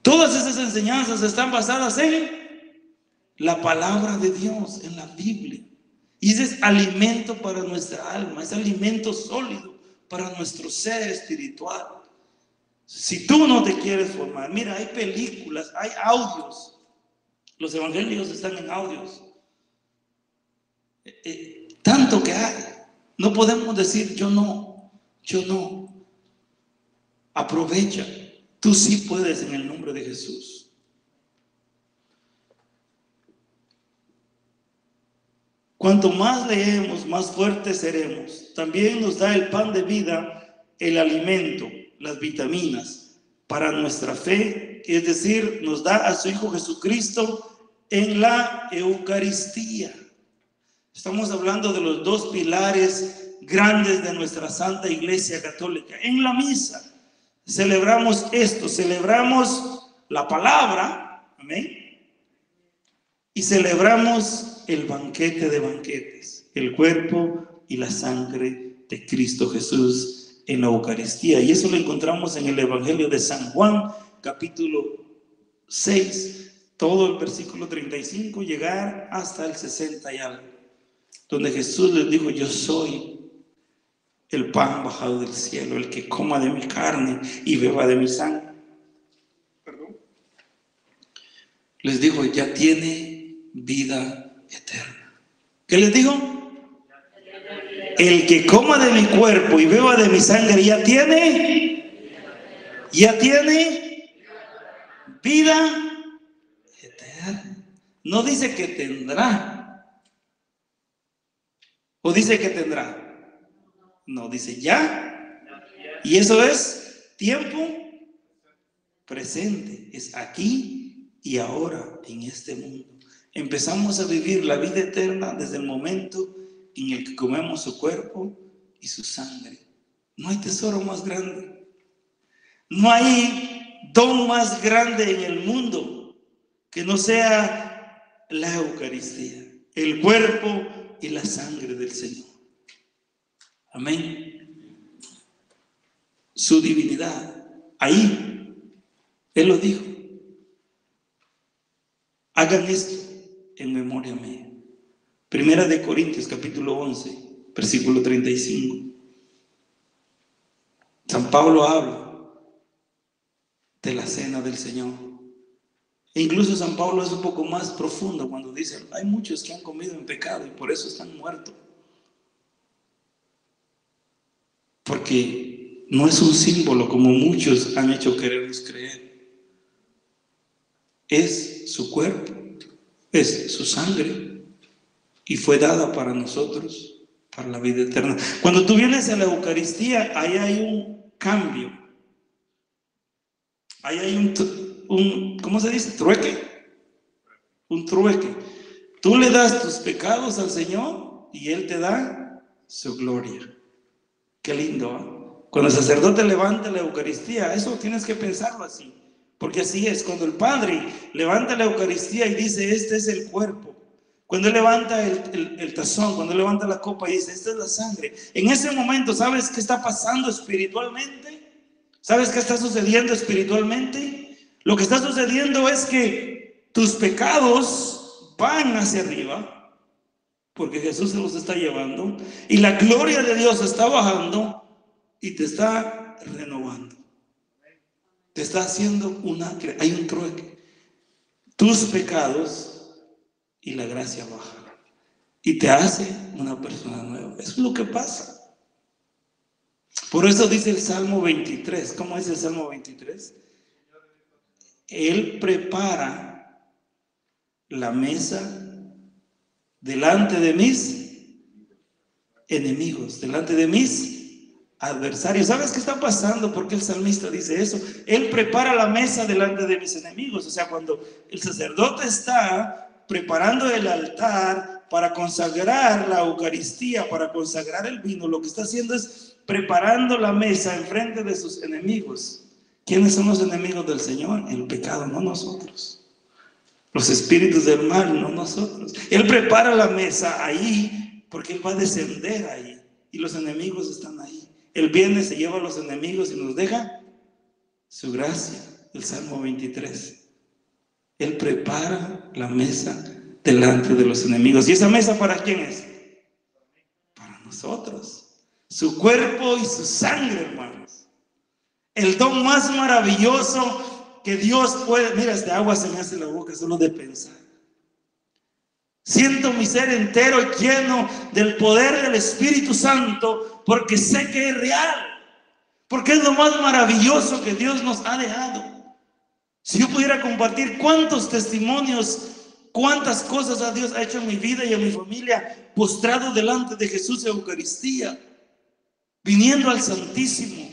Todas esas enseñanzas están basadas en la palabra de Dios, en la Biblia. Y ese es alimento para nuestra alma, es alimento sólido para nuestro ser espiritual. Si tú no te quieres formar, mira, hay películas, hay audios. Los evangelios están en audios. Tanto que hay. No podemos decir yo no. Aprovecha. Tú sí puedes en el nombre de Jesús. Cuanto más leemos, más fuertes seremos. También nos da el pan de vida, el alimento, las vitaminas para nuestra fe, es decir, nos da a su Hijo Jesucristo en la Eucaristía. Estamos hablando de los dos pilares grandes de nuestra Santa Iglesia Católica. En la misa celebramos esto, celebramos la palabra, amén, y celebramos el banquete de banquetes, el cuerpo y la sangre de Cristo Jesús en la Eucaristía. Y eso lo encontramos en el Evangelio de San Juan, capítulo 6, todo el versículo 35, llegar hasta el 60 y algo, donde Jesús les dijo: yo soy el pan bajado del cielo, el que coma de mi carne y beba de mi sangre. Perdón. Les dijo: ya tiene vida eterna. ¿Qué les dijo? El que coma de mi cuerpo y beba de mi sangre ya tiene vida eterna. No dice que tendrá, o dice que tendrá. No, dice ya. Y eso es tiempo presente, es aquí y ahora, en este mundo. Empezamos a vivir la vida eterna desde el momento en el que comemos su cuerpo y su sangre. No hay tesoro más grande, no hay don más grande en el mundo que no sea la Eucaristía, el cuerpo y la sangre del Señor. Amén. Su divinidad, ahí Él lo dijo: hagan esto en memoria mía. Primera de Corintios capítulo 11, versículo 35. San Pablo habla de la cena del Señor. E incluso San Pablo es un poco más profundo cuando dice: hay muchos que han comido en pecado y por eso están muertos. Porque no es un símbolo como muchos han hecho querernos creer. Es su cuerpo, es su sangre, y fue dada para nosotros, para la vida eterna. Cuando tú vienes a la Eucaristía, ahí hay un cambio. Ahí hay un ¿cómo se dice? ¿Trueque? Un trueque. Tú le das tus pecados al Señor y Él te da su gloria. Qué lindo, ¿eh? Cuando el sacerdote levanta la Eucaristía, eso tienes que pensarlo así, porque así es. Cuando el Padre levanta la Eucaristía y dice: este es el cuerpo, cuando Él levanta el tazón, cuando Él levanta la copa y dice: esta es la sangre, en ese momento, ¿sabes qué está pasando espiritualmente? ¿Sabes qué está sucediendo espiritualmente? Lo que está sucediendo es que tus pecados van hacia arriba, porque Jesús se los está llevando, y la gloria de Dios está bajando y te está renovando. Te está haciendo hay un trueque. Tus pecados y la gracia baja y te hace una persona nueva. Eso es lo que pasa. Por eso dice el Salmo 23. ¿Cómo es el Salmo 23? Él prepara la mesa delante de mis enemigos, delante de mis adversarios. ¿Sabes qué está pasando? ¿Por qué el salmista dice eso? Él prepara la mesa delante de mis enemigos. O sea, cuando el sacerdote está preparando el altar para consagrar la Eucaristía, para consagrar el vino, lo que está haciendo es preparando la mesa en frente de sus enemigos. ¿Quiénes son los enemigos del Señor? El pecado, no nosotros. Los espíritus del mal, no nosotros. Él prepara la mesa ahí porque Él va a descender ahí y los enemigos están ahí. Él viene, se lleva a los enemigos y nos deja su gracia. El Salmo 23. Él prepara la mesa delante de los enemigos. ¿Y esa mesa para quién es? Para nosotros. Su cuerpo y su sangre, hermanos. El don más maravilloso que Dios puede. Mira, este agua se me hace la boca solo de pensar. Siento mi ser entero lleno del poder del Espíritu Santo, porque sé que es real, porque es lo más maravilloso que Dios nos ha dejado. Si yo pudiera compartir cuántos testimonios, cuántas cosas a Dios ha hecho en mi vida y en mi familia, postrado delante de Jesús en Eucaristía, viniendo al Santísimo,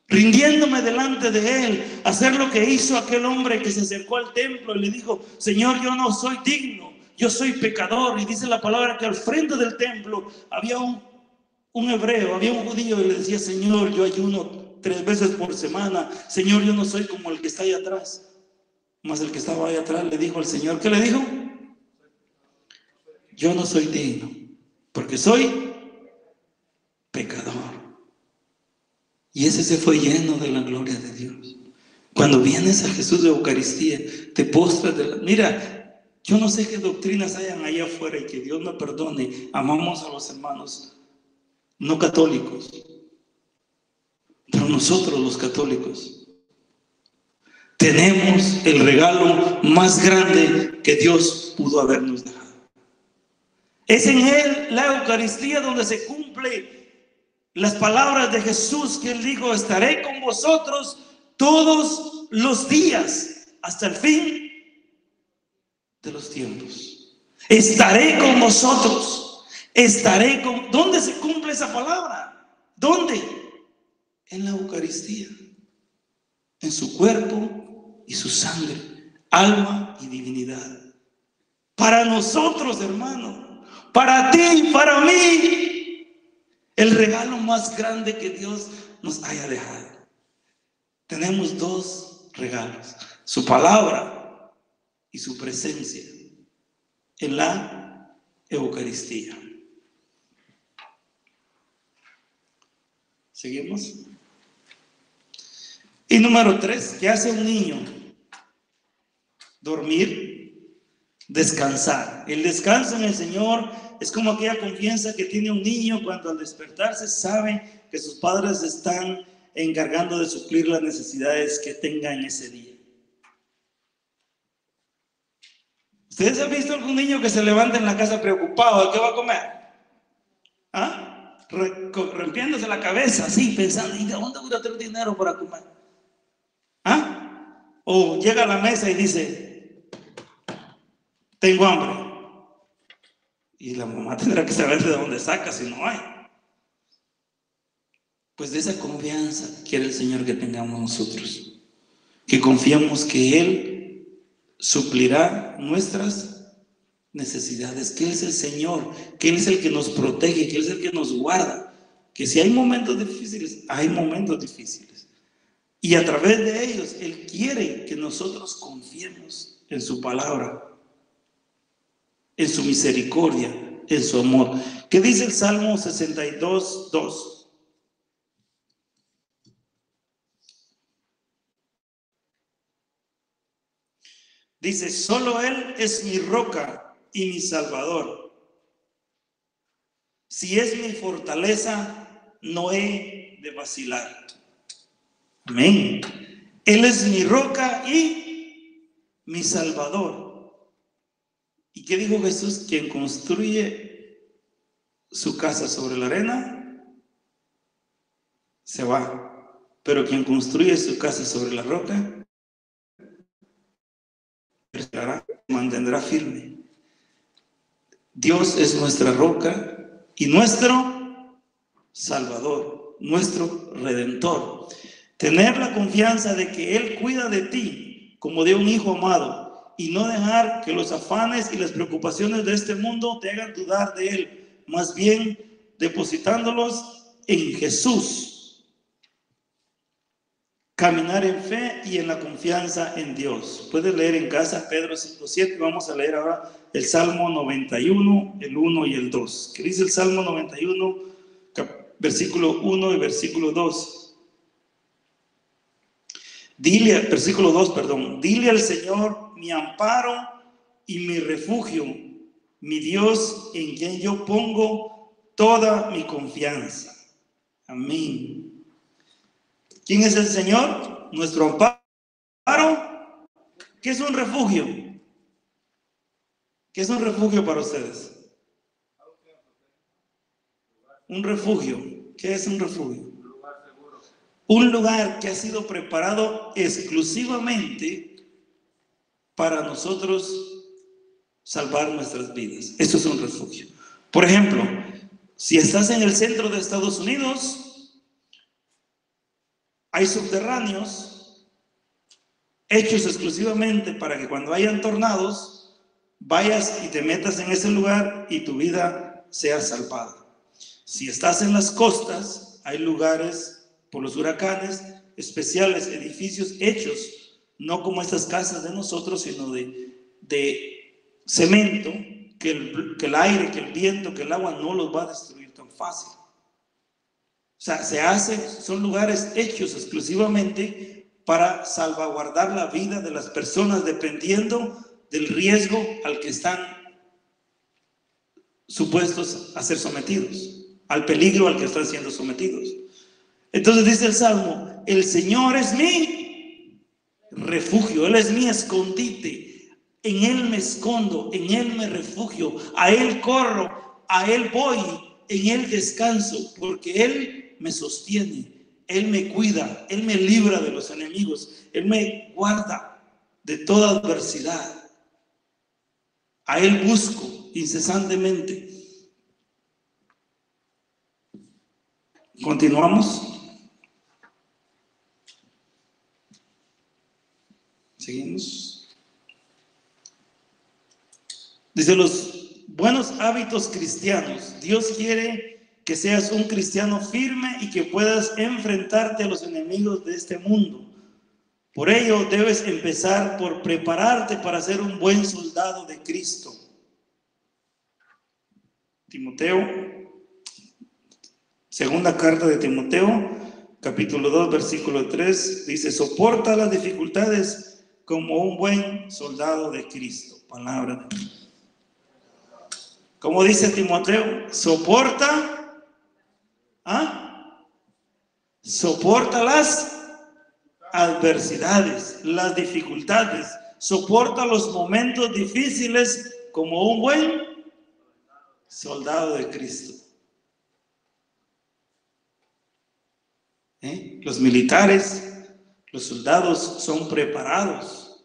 rindiéndome delante de Él, hacer lo que hizo aquel hombre que se acercó al templo y le dijo: Señor, yo no soy digno, yo soy pecador. Y dice la palabra que al frente del templo había un un hebreo, había un judío y le decía: Señor, yo ayuno 3 veces por semana. Señor, yo no soy como el que está ahí atrás. Mas el que estaba ahí atrás le dijo al Señor, ¿qué le dijo? Yo no soy digno, porque soy pecador. Y ese se fue lleno de la gloria de Dios. Cuando vienes a Jesús de Eucaristía, te postras Mira, yo no sé qué doctrinas hayan allá afuera, y que Dios me perdone. Amamos a los hermanos no católicos, pero nosotros los católicos tenemos el regalo más grande que Dios pudo habernos dejado. Es en Él, la Eucaristía, donde se cumple las palabras de Jesús, que Él dijo: estaré con vosotros todos los días hasta el fin de los tiempos. Estaré con vosotros. Estaré con... ¿Dónde se cumple esa palabra? ¿Dónde? En la Eucaristía, en su cuerpo y su sangre, alma y divinidad. Para nosotros, hermano, para ti y para mí, el regalo más grande que Dios nos haya dejado. Tenemos 2 regalos: su palabra y su presencia en la Eucaristía. ¿Seguimos? Y número 3, ¿qué hace un niño? Dormir, descansar. El descanso en el Señor es como aquella confianza que tiene un niño cuando al despertarse sabe que sus padres están encargando de suplir las necesidades que tenga en ese día. ¿Ustedes han visto algún niño que se levanta en la casa preocupado? ¿Qué va a comer? ¿Ah? Rompiéndose la cabeza, así, pensando: ¿y de dónde voy a tener dinero para comer? ¿Ah? O llega a la mesa y dice: tengo hambre. Y la mamá tendrá que saber de dónde saca si no hay. Pues de esa confianza quiere el Señor que tengamos nosotros, que confiemos que Él suplirá nuestras necesidades, que Él es el Señor, que Él es el que nos protege, que Él es el que nos guarda, que si hay momentos difíciles, hay momentos difíciles, y a través de ellos Él quiere que nosotros confiemos en su palabra, en su misericordia, en su amor. ¿Qué dice el Salmo 62:2? Dice: solo Él es mi roca y mi salvador. Si es mi fortaleza, no he de vacilar. Amén. Él es mi roca y mi salvador. ¿Y qué dijo Jesús? Quien construye su casa sobre la arena se va, pero quien construye su casa sobre la roca mantendrá firme. Dios es nuestra roca y nuestro Salvador, nuestro Redentor. Tener la confianza de que Él cuida de ti como de un hijo amado, y no dejar que los afanes y las preocupaciones de este mundo te hagan dudar de Él, más bien depositándolos en Jesús. Caminar en fe y en la confianza en Dios. Puedes leer en casa Pedro 5:7. Vamos a leer ahora el Salmo 91, el 1 y el 2. ¿Qué dice el Salmo 91, versículo 1 y versículo 2? Versículo 2, perdón. Dile al Señor: mi amparo y mi refugio, mi Dios en quien yo pongo toda mi confianza. Amén. ¿Quién es el Señor? Nuestro amparo. ¿Qué es un refugio? ¿Qué es un refugio para ustedes? Un refugio. ¿Qué es un refugio? Un lugar que ha sido preparado exclusivamente para nosotros salvar nuestras vidas. Eso es un refugio. Por ejemplo, si estás en el centro de Estados Unidos, hay subterráneos hechos exclusivamente para que cuando hayan tornados vayas y te metas en ese lugar y tu vida sea salvada. Si estás en las costas, hay lugares por los huracanes especiales, edificios hechos, no como estas casas de nosotros, sino de cemento, que el aire, que el viento, que el agua no los va a destruir tan fácil. O sea, son lugares hechos exclusivamente para salvaguardar la vida de las personas, dependiendo del riesgo al que están supuestos a ser sometidos, al peligro al que están siendo sometidos. Entonces dice el Salmo: el Señor es mi refugio, Él es mi escondite, en Él me escondo, en Él me refugio, a Él corro, a Él voy, en Él descanso, porque Él me sostiene, Él me cuida, Él me libra de los enemigos, Él me guarda de toda adversidad. A Él busco incesantemente. Continuamos. Seguimos. Dice: los buenos hábitos cristianos. Dios quiere que seas un cristiano firme y que puedas enfrentarte a los enemigos de este mundo. Por ello debes empezar por prepararte para ser un buen soldado de Cristo. Timoteo, segunda carta de Timoteo, capítulo 2, versículo 3, dice: soporta las dificultades como un buen soldado de Cristo. Palabra de Dios. ¿Cómo dice Timoteo? Soporta, soporta las adversidades, las dificultades, soporta los momentos difíciles como un buen soldado de Cristo. Los militares, los soldados son preparados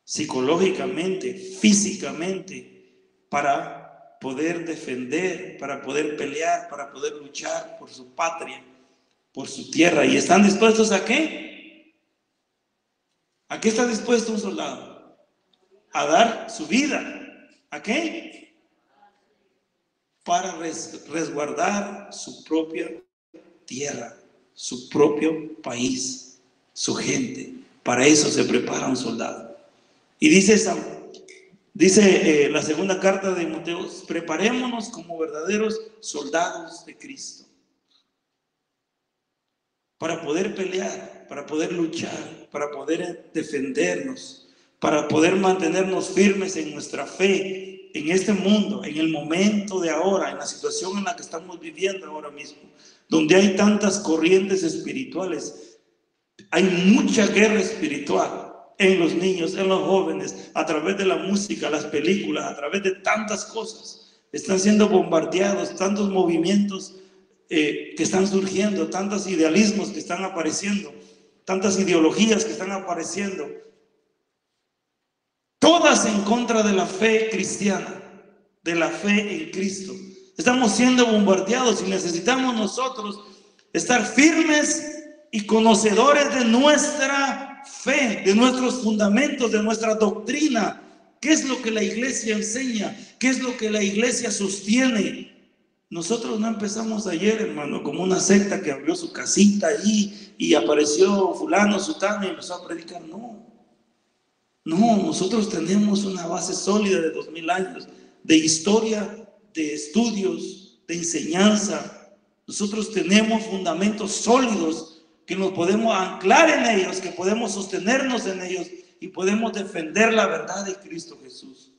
psicológicamente, físicamente, para poder defender, para poder pelear, para poder luchar por su patria, por su tierra. ¿Y están dispuestos a qué? ¿A qué está dispuesto un soldado? A dar su vida. ¿A qué? Para resguardar su propia tierra, su propio país, su gente. Para eso se prepara un soldado. Y dice la segunda carta de Timoteo: preparémonos como verdaderos soldados de Cristo, para poder pelear, para poder luchar, para poder defendernos, para poder mantenernos firmes en nuestra fe, en este mundo, en el momento de ahora, en la situación en la que estamos viviendo ahora mismo, donde hay tantas corrientes espirituales. Hay mucha guerra espiritual en los niños, en los jóvenes, a través de la música, las películas, a través de tantas cosas. Están siendo bombardeados tantos movimientos que están surgiendo, tantos idealismos que están apareciendo, tantas ideologías que están apareciendo, todas en contra de la fe cristiana, de la fe en Cristo. Estamos siendo bombardeados y necesitamos nosotros estar firmes y conocedores de nuestra fe, de nuestros fundamentos, de nuestra doctrina. ¿Qué es lo que la iglesia enseña? ¿Qué es lo que la iglesia sostiene? Nosotros no empezamos ayer, hermano, como una secta que abrió su casita allí y apareció fulano, sutano y empezó a predicar. No, nosotros tenemos una base sólida de 2000 años de historia, de estudios, de enseñanza. Nosotros tenemos fundamentos sólidos que nos podemos anclar en ellos, que podemos sostenernos en ellos y podemos defender la verdad de Cristo Jesús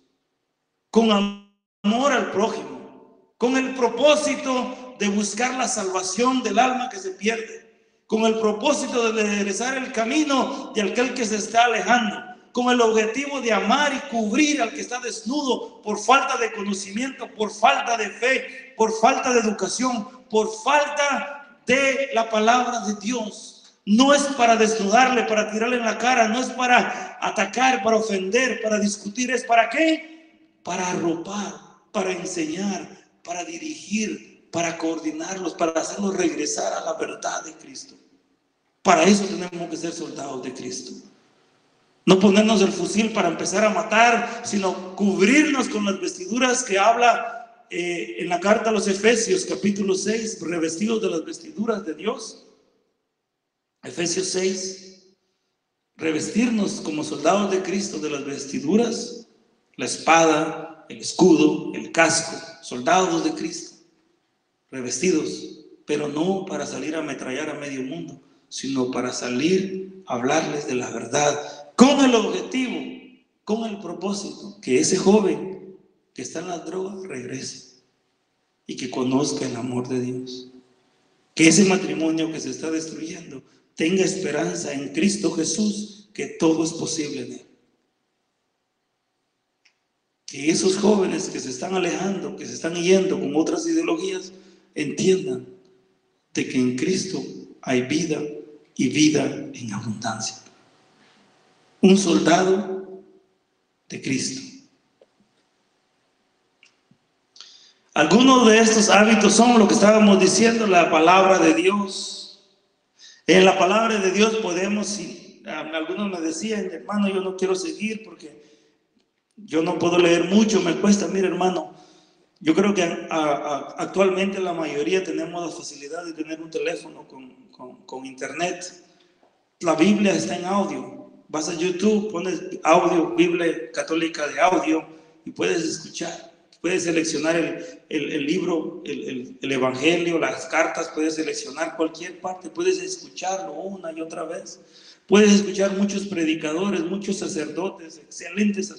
con amor al prójimo, con el propósito de buscar la salvación del alma que se pierde, con el propósito de enderezar el camino de aquel que se está alejando, con el objetivo de amar y cubrir al que está desnudo por falta de conocimiento, por falta de fe, por falta de educación, por falta de la palabra de Dios. No es para desnudarle, para tirarle en la cara, no es para atacar, para ofender, para discutir. ¿Es para qué? Para arropar, para enseñar, para dirigir, para coordinarlos, para hacerlos regresar a la verdad de Cristo. Para eso tenemos que ser soldados de Cristo. No ponernos el fusil para empezar a matar, sino cubrirnos con las vestiduras que habla en la carta a los Efesios, capítulo 6, revestidos de las vestiduras de Dios. Efesios 6, revestirnos como soldados de Cristo de las vestiduras, la espada, el escudo, el casco, soldados de Cristo, revestidos, pero no para salir a ametrallar a medio mundo, sino para salir a hablarles de la verdad, con el objetivo, con el propósito, que ese joven que está en las drogas regrese y que conozca el amor de Dios, que ese matrimonio que se está destruyendo tenga esperanza en Cristo Jesús, que todo es posible en Él. Que esos jóvenes que se están alejando, que se están yendo con otras ideologías, entiendan de que en Cristo hay vida y vida en abundancia. Un soldado de Cristo. Algunos de estos hábitos son lo que estábamos diciendo, la palabra de Dios. En la palabra de Dios podemos, algunos me decían, hermano, yo no quiero seguir porque yo no puedo leer mucho, me cuesta. Mira, hermano, yo creo que actualmente la mayoría tenemos la facilidad de tener un teléfono con internet. La Biblia está en audio. Vas a YouTube, pones audio, Biblia Católica de audio, y puedes escuchar. Puedes seleccionar el libro, el Evangelio, las cartas, puedes seleccionar cualquier parte, puedes escucharlo una y otra vez. Puedes escuchar muchos predicadores, muchos sacerdotes, excelentes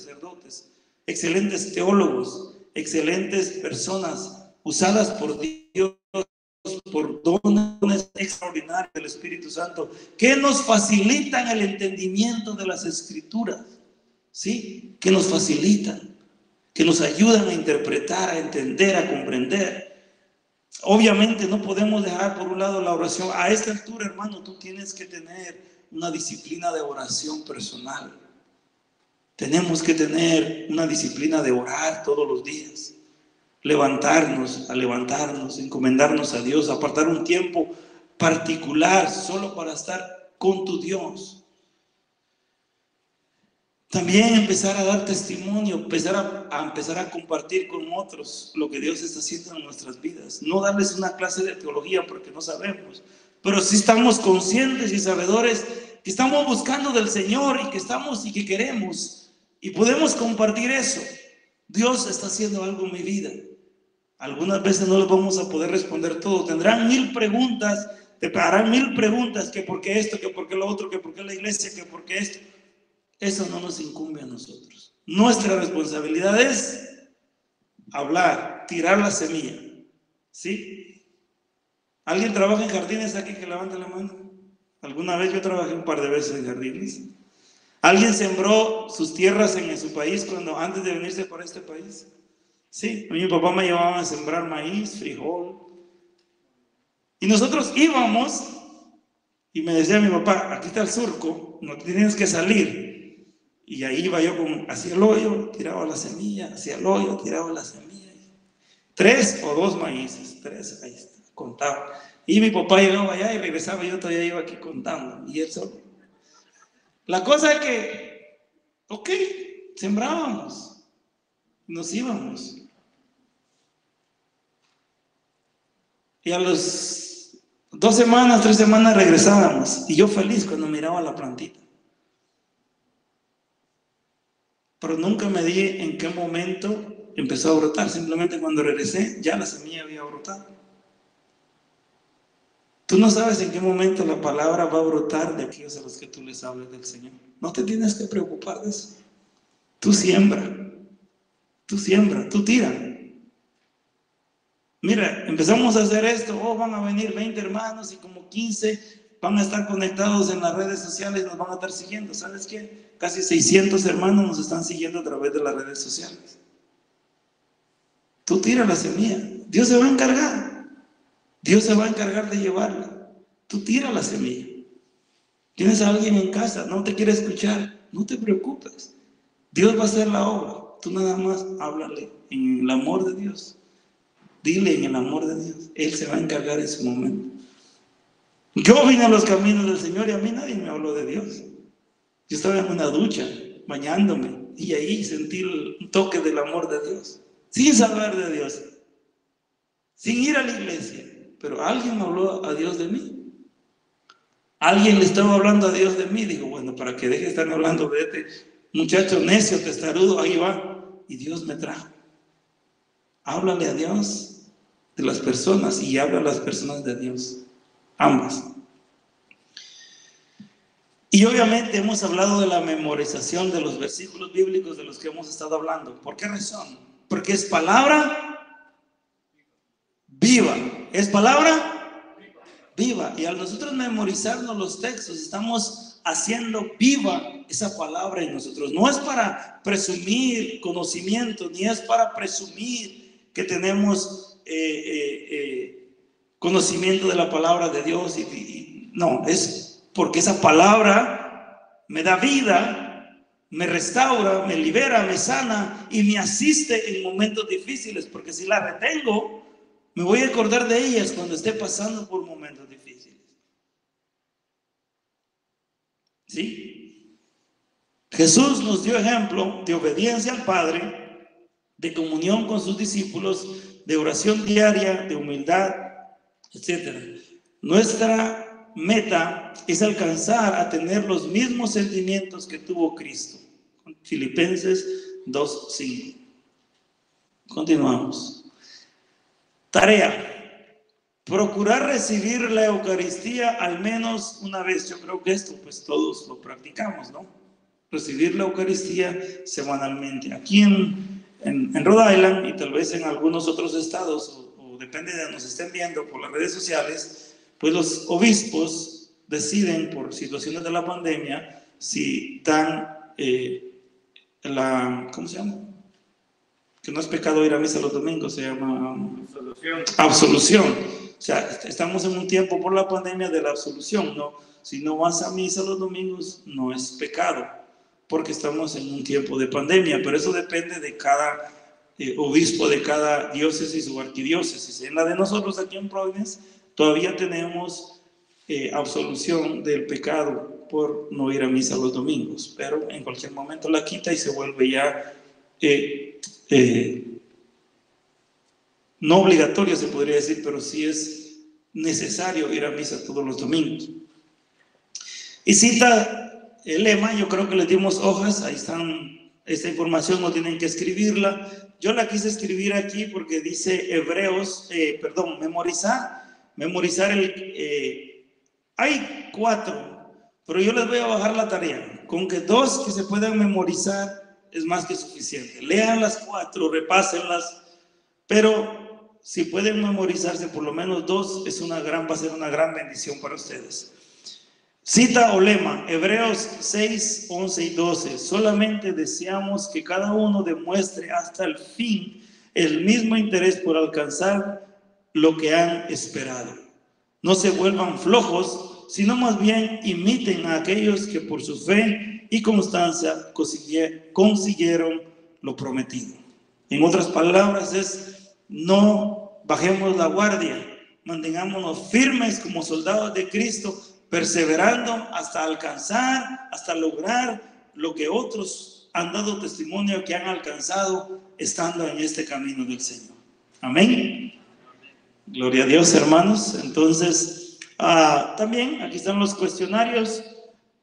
teólogos, excelentes personas usadas por Dios, por dones extraordinarios del Espíritu Santo, que nos facilitan el entendimiento de las Escrituras, ¿sí? Que nos facilitan, que nos ayudan a interpretar, a entender, a comprender. Obviamente no podemos dejar por un lado la oración. A esta altura, hermano, tú tienes que tener una disciplina de oración personal. Tenemos que tener una disciplina de orar todos los días. Levantarnos, encomendarnos a Dios, apartar un tiempo particular solo para estar con tu Dios. También empezar a dar testimonio, empezar a compartir con otros lo que Dios está haciendo en nuestras vidas. No darles una clase de teología porque no sabemos, pero sí estamos conscientes y sabedores que estamos buscando del Señor y que queremos y podemos compartir eso. Dios está haciendo algo en mi vida. Algunas veces no les vamos a poder responder todo. Tendrán 1000 preguntas, te harán 1000 preguntas, que por qué esto, que por qué lo otro, que por qué la iglesia, que por qué esto. Eso no nos incumbe a nosotros. Nuestra responsabilidad es hablar, tirar la semilla. ¿Sí? ¿Alguien trabaja en jardines aquí que levante la mano? Alguna vez yo trabajé un par de veces en jardines. ¿Alguien sembró sus tierras en su país antes de venirse por este país? Sí, a mí mi papá me llevaba a sembrar maíz, frijol. Y nosotros íbamos y me decía mi papá, aquí está el surco, no tienes que salir. Y ahí iba yo hacia el hoyo, tiraba la semilla, hacia el hoyo, tiraba la semilla. 3 o 2 maíces, 3, ahí está, contaba. Y mi papá llegaba allá y regresaba, yo todavía iba aquí contando, y él solo. La cosa es que, ok, sembrábamos, nos íbamos. Y a los 2 semanas, 3 semanas regresábamos, y yo feliz cuando miraba la plantita. Pero nunca me di en qué momento empezó a brotar. Simplemente cuando regresé, ya la semilla había brotado. Tú no sabes en qué momento la palabra va a brotar de aquellos a los que tú les hables del Señor. No te tienes que preocupar de eso. Tú siembra, tú tira. Mira, empezamos a hacer esto. Van a venir 20 hermanos y como 15 van a estar conectados en las redes sociales, nos van a estar siguiendo. ¿Sabes qué? Casi 600 hermanos nos están siguiendo a través de las redes sociales. Tú tira la semilla. Dios se va a encargar. Dios se va a encargar de llevarla. Tú tira la semilla. Tienes a alguien en casa, no te quiere escuchar, no te preocupes. Dios va a hacer la obra. Tú nada más háblale en el amor de Dios. Dile en el amor de Dios. Él se va a encargar en su momento. Yo vine a los caminos del Señor y a mí nadie me habló de Dios. Yo estaba en una ducha, bañándome, y ahí sentí el toque del amor de Dios, sin saber de Dios. sin ir a la iglesia, pero alguien me habló a Dios de mí. Alguien le estaba hablando a Dios de mí. Digo, bueno, para que deje de estarme hablando de este muchacho necio, testarudo, ahí va. Y Dios me trajo. Háblale a Dios de las personas y habla a las personas de Dios. Ambas. Y obviamente hemos hablado de la memorización de los versículos bíblicos de los que hemos estado hablando. ¿Por qué razón? Porque es palabra viva. ¿Es palabra? Viva. Y al nosotros memorizarnos los textos, estamos haciendo viva esa palabra en nosotros. No es para presumir conocimiento, ni es para presumir que tenemos conocimiento de la palabra de Dios. No, es porque esa palabra me da vida, me restaura, me libera, me sana y me asiste en momentos difíciles. Porque si la retengo, me voy a acordar de ellas cuando esté pasando por momentos difíciles. ¿Sí? Jesús nos dio ejemplo de obediencia al Padre, de comunión con sus discípulos, de oración diaria, de humildad, etc. Nuestra meta es alcanzar a tener los mismos sentimientos que tuvo Cristo. Filipenses 2:5. Continuamos. Tarea: procurar recibir la Eucaristía al menos una vez. Yo creo que esto pues todos lo practicamos, ¿no? Recibir la Eucaristía semanalmente. Aquí en Rhode Island y tal vez en algunos otros estados, o depende de donde nos estén viendo por las redes sociales, pues los obispos deciden por situaciones de la pandemia si dan ¿cómo se llama? Que no es pecado ir a misa los domingos, se llama absolución. O sea, estamos en un tiempo por la pandemia de la absolución, ¿no? Si no vas a misa los domingos, no es pecado, porque estamos en un tiempo de pandemia, pero eso depende de cada obispo, de cada diócesis o arquidiócesis. En la de nosotros aquí en Providence, todavía tenemos absolución del pecado por no ir a misa los domingos, pero en cualquier momento la quita y se vuelve ya no obligatorio, se podría decir, pero sí es necesario ir a misa todos los domingos. Y cita el lema. Yo creo que les dimos hojas, ahí están, esta información no tienen que escribirla. Yo la quise escribir aquí porque dice memorizar hay 4, pero yo les voy a bajar la tarea. Con que 2 que se puedan memorizar es más que suficiente. Lean las 4, repásenlas, pero si pueden memorizarse por lo menos 2, va a ser una gran bendición para ustedes. Cita o lema: Hebreos 6, 11 y 12. Solamente deseamos que cada uno demuestre hasta el fin el mismo interés por alcanzar lo que han esperado. No se vuelvan flojos, sino más bien imiten a aquellos que por su fe y constancia consiguieron lo prometido. En otras palabras es: no bajemos la guardia, mantengámonos firmes como soldados de Cristo, perseverando hasta alcanzar, hasta lograr lo que otros han dado testimonio que han alcanzado estando en este camino del Señor. Amén. Gloria a Dios, hermanos. Entonces, también aquí están los cuestionarios.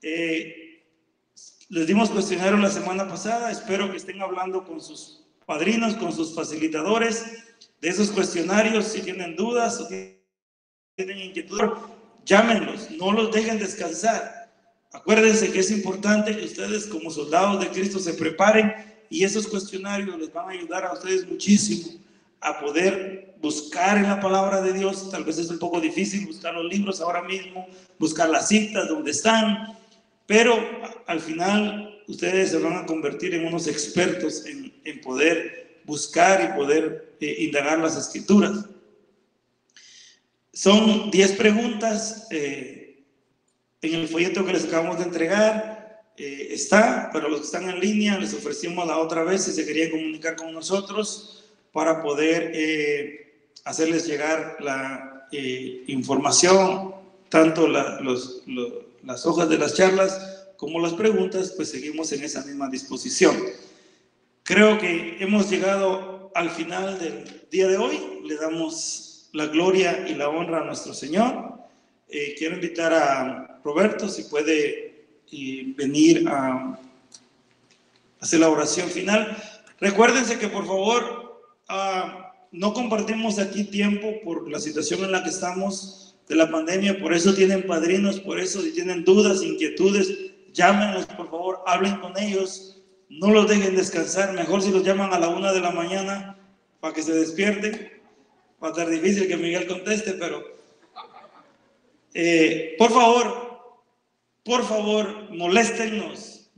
Les dimos cuestionario la semana pasada. Espero que estén hablando con sus padrinos, con sus facilitadores de esos cuestionarios. Si tienen dudas o tienen inquietud, llámenlos, no los dejen descansar. Acuérdense que es importante que ustedes como soldados de Cristo se preparen, y esos cuestionarios les van a ayudar a ustedes muchísimo a poder buscar en la palabra de Dios. Tal vez es un poco difícil buscar los libros ahora mismo, buscar las citas donde están, pero al final ustedes se van a convertir en unos expertos en poder buscar y poder indagar las escrituras. Son 10 preguntas en el folleto que les acabamos de entregar. Está, para los que están en línea, les ofrecimos la otra vez si se querían comunicar con nosotros para poder hacerles llegar la información, tanto las hojas de las charlas como las preguntas. Pues seguimos en esa misma disposición. Creo que hemos llegado al final del día de hoy. Le damos la gloria y la honra a nuestro Señor. Quiero invitar a Roberto, si puede venir a hacer la oración final. Recuérdense que por favor no compartimos aquí tiempo por la situación en la que estamos de la pandemia, por eso tienen padrinos, por eso si tienen dudas, inquietudes, llámenlos por favor, hablen con ellos, no los dejen descansar, mejor si los llaman a la 1 de la mañana para que se despierten. Va a estar difícil que Miguel conteste, pero por favor, moléstennos,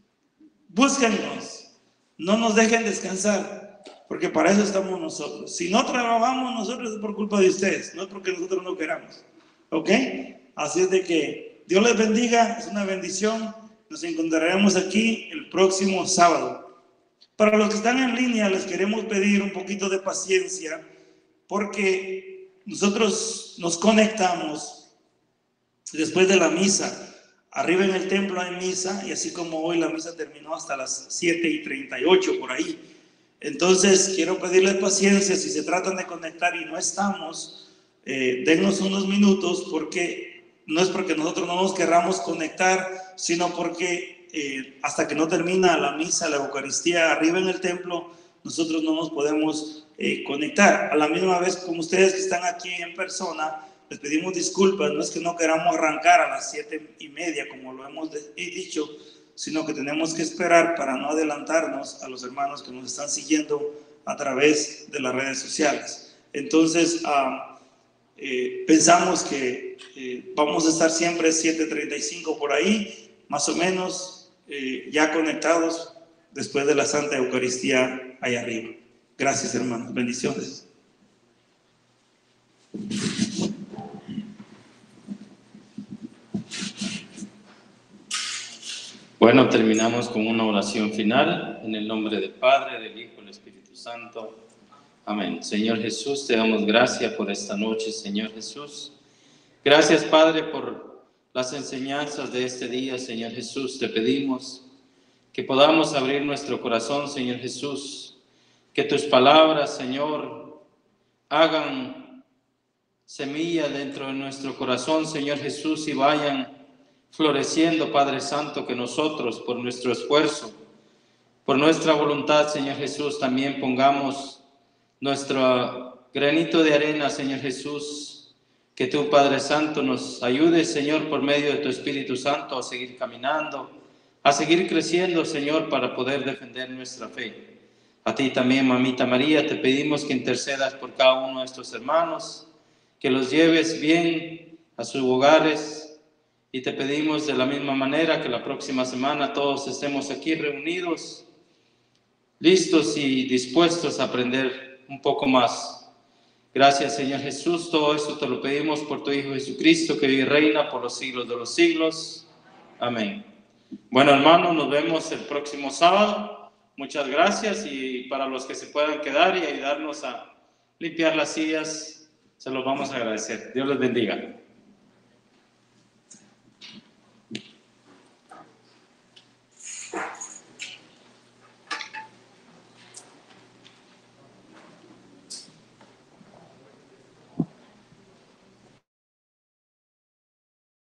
búsquennos, no nos dejen descansar, porque para eso estamos nosotros. Si no trabajamos nosotros es por culpa de ustedes, no es porque nosotros no queramos, ¿ok? Así es de que Dios les bendiga, es una bendición. Nos encontraremos aquí el próximo sábado. Para los que están en línea, les queremos pedir un poquito de paciencia, porque nosotros nos conectamos después de la misa. Arriba en el templo hay misa, y así como hoy la misa terminó hasta las 7:38 por ahí. Entonces quiero pedirles paciencia. Si se tratan de conectar y no estamos, dennos unos minutos, porque no es porque nosotros no nos querramos conectar, sino porque hasta que no termina la misa, la Eucaristía arriba en el templo, nosotros no nos podemos conectar. A la misma vez, como ustedes que están aquí en persona, les pedimos disculpas. No es que no queramos arrancar a las 7:30 como lo hemos dicho, sino que tenemos que esperar para no adelantarnos a los hermanos que nos están siguiendo a través de las redes sociales. Entonces pensamos que vamos a estar siempre 7:35 por ahí, más o menos, ya conectados después de la Santa Eucaristía allá arriba. Gracias, hermanos. Bendiciones. Bueno, terminamos con una oración final en el nombre del Padre, del Hijo y del Espíritu Santo. Amén. Señor Jesús, te damos gracias por esta noche, Señor Jesús. Gracias, Padre, por las enseñanzas de este día, Señor Jesús. Te pedimos que podamos abrir nuestro corazón, Señor Jesús. Que tus palabras, Señor, hagan semilla dentro de nuestro corazón, Señor Jesús, y vayan floreciendo, Padre Santo, que nosotros, por nuestro esfuerzo, por nuestra voluntad, Señor Jesús, también pongamos nuestro granito de arena, Señor Jesús. Que tú, Padre Santo, nos ayudes, Señor, por medio de tu Espíritu Santo, a seguir caminando, a seguir creciendo, Señor, para poder defender nuestra fe. A ti también, Mamita María, te pedimos que intercedas por cada uno de estos hermanos, que los lleves bien a sus hogares. Y te pedimos de la misma manera que la próxima semana todos estemos aquí reunidos, listos y dispuestos a aprender un poco más. Gracias, Señor Jesús. Todo esto te lo pedimos por tu Hijo Jesucristo, que vive y reina por los siglos de los siglos. Amén. Bueno, hermanos, nos vemos el próximo sábado. Muchas gracias, y para los que se puedan quedar y ayudarnos a limpiar las sillas, se los vamos a agradecer. Dios les bendiga.